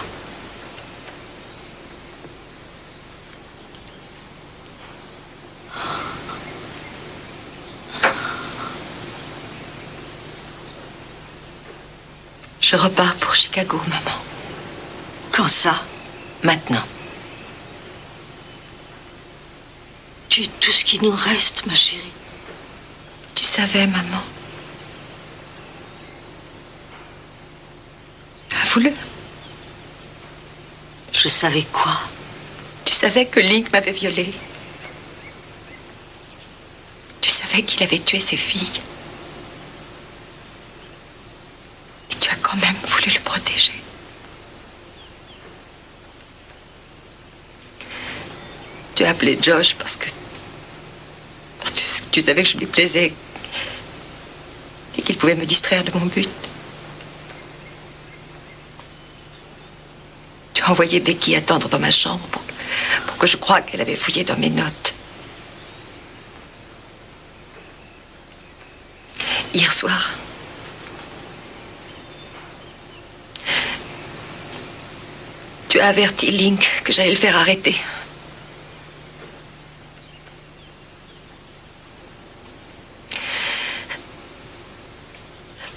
Speaker 2: Je repars pour Chicago, maman.
Speaker 1: Quand ça?
Speaker 2: Maintenant.
Speaker 1: Tu es tout ce qui nous reste, ma chérie.
Speaker 2: Tu savais, maman. Avoue-le.
Speaker 1: Je savais quoi?
Speaker 2: Tu savais que Link m'avait violée. Tu savais qu'il avait tué ses filles. Et tu as quand même voulu le protéger. Tu as appelé Josh parce que tu savais que je lui plaisais et qu'il pouvait me distraire de mon but. Tu as envoyé Becky attendre dans ma chambre pour que je croie qu'elle avait fouillé dans mes notes. Hier soir, tu as averti Link que j'allais le faire arrêter.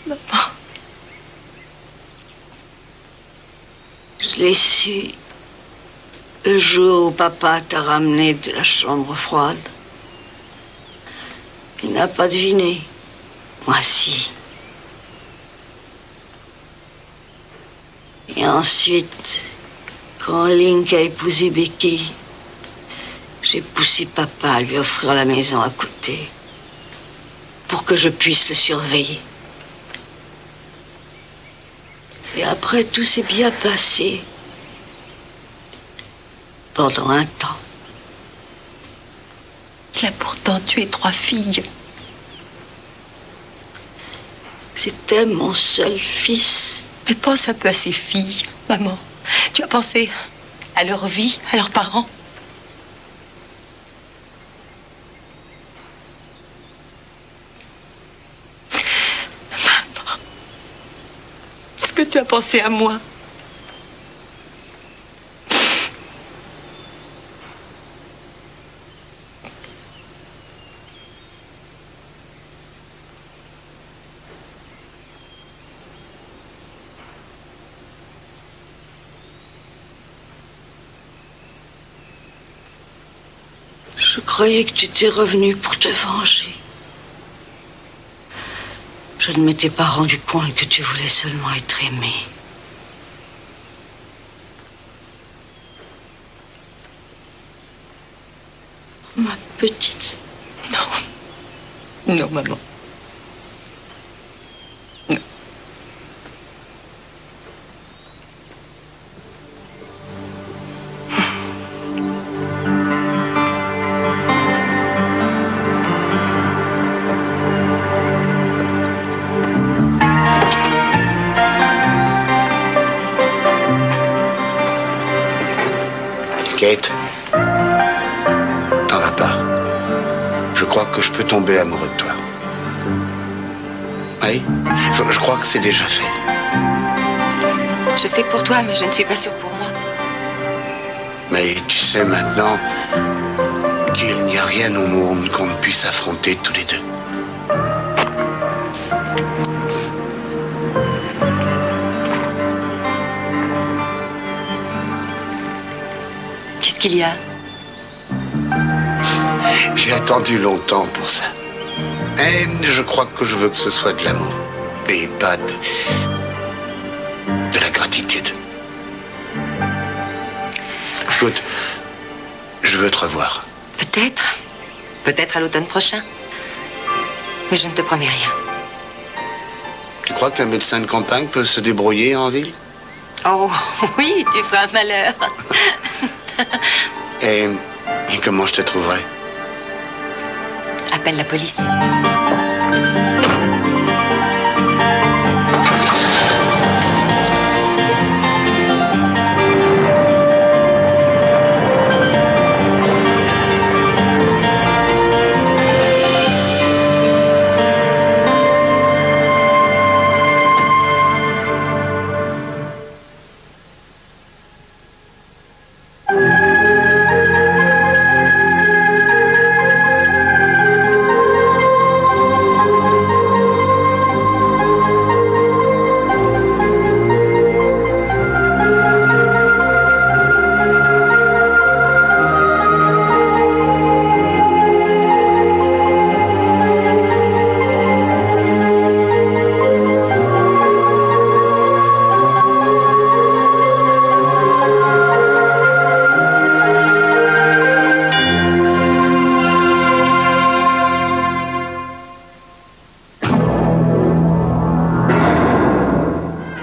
Speaker 2: Maman.
Speaker 1: Je l'ai su Le jour où papa t'a ramené de la chambre froide, il n'a pas deviné. Moi, si. Et ensuite, quand Link a épousé Becky, j'ai poussé papa à lui offrir la maison à côté pour que je puisse le surveiller. Et après, tout s'est bien passé pendant un temps.
Speaker 2: Il a pourtant tué 3 filles.
Speaker 1: C'était mon seul fils.
Speaker 2: Mais pense un peu à ces filles, maman. Tu as pensé à leur vie, à leurs parents? Maman, est-ce que tu as pensé à moi?
Speaker 1: Je croyais que tu étais revenu pour te venger. Je ne m'étais pas rendu compte que tu voulais seulement être aimé. Ma petite.
Speaker 2: Non. Non, maman. Non.
Speaker 7: Kate, t'en vas pas. Je crois que je peux tomber amoureux de toi. Oui, je crois que c'est déjà fait.
Speaker 2: Je sais pour toi, mais je ne suis pas sûre pour moi.
Speaker 7: Mais tu sais maintenant qu'il n'y a rien au monde qu'on ne puisse affronter tous les deux.
Speaker 2: Qu'est-ce qu'il y a?
Speaker 7: J'ai attendu longtemps pour ça. Et je crois que je veux que ce soit de l'amour. Et pas de la gratitude. Écoute, je veux te revoir.
Speaker 2: Peut-être. Peut-être à l'automne prochain. Mais je ne te promets rien.
Speaker 7: Tu crois qu'un médecin de campagne peut se débrouiller en ville?
Speaker 2: Oh, oui, tu feras un malheur.
Speaker 7: Et comment je te trouverai?
Speaker 2: Appelle la police.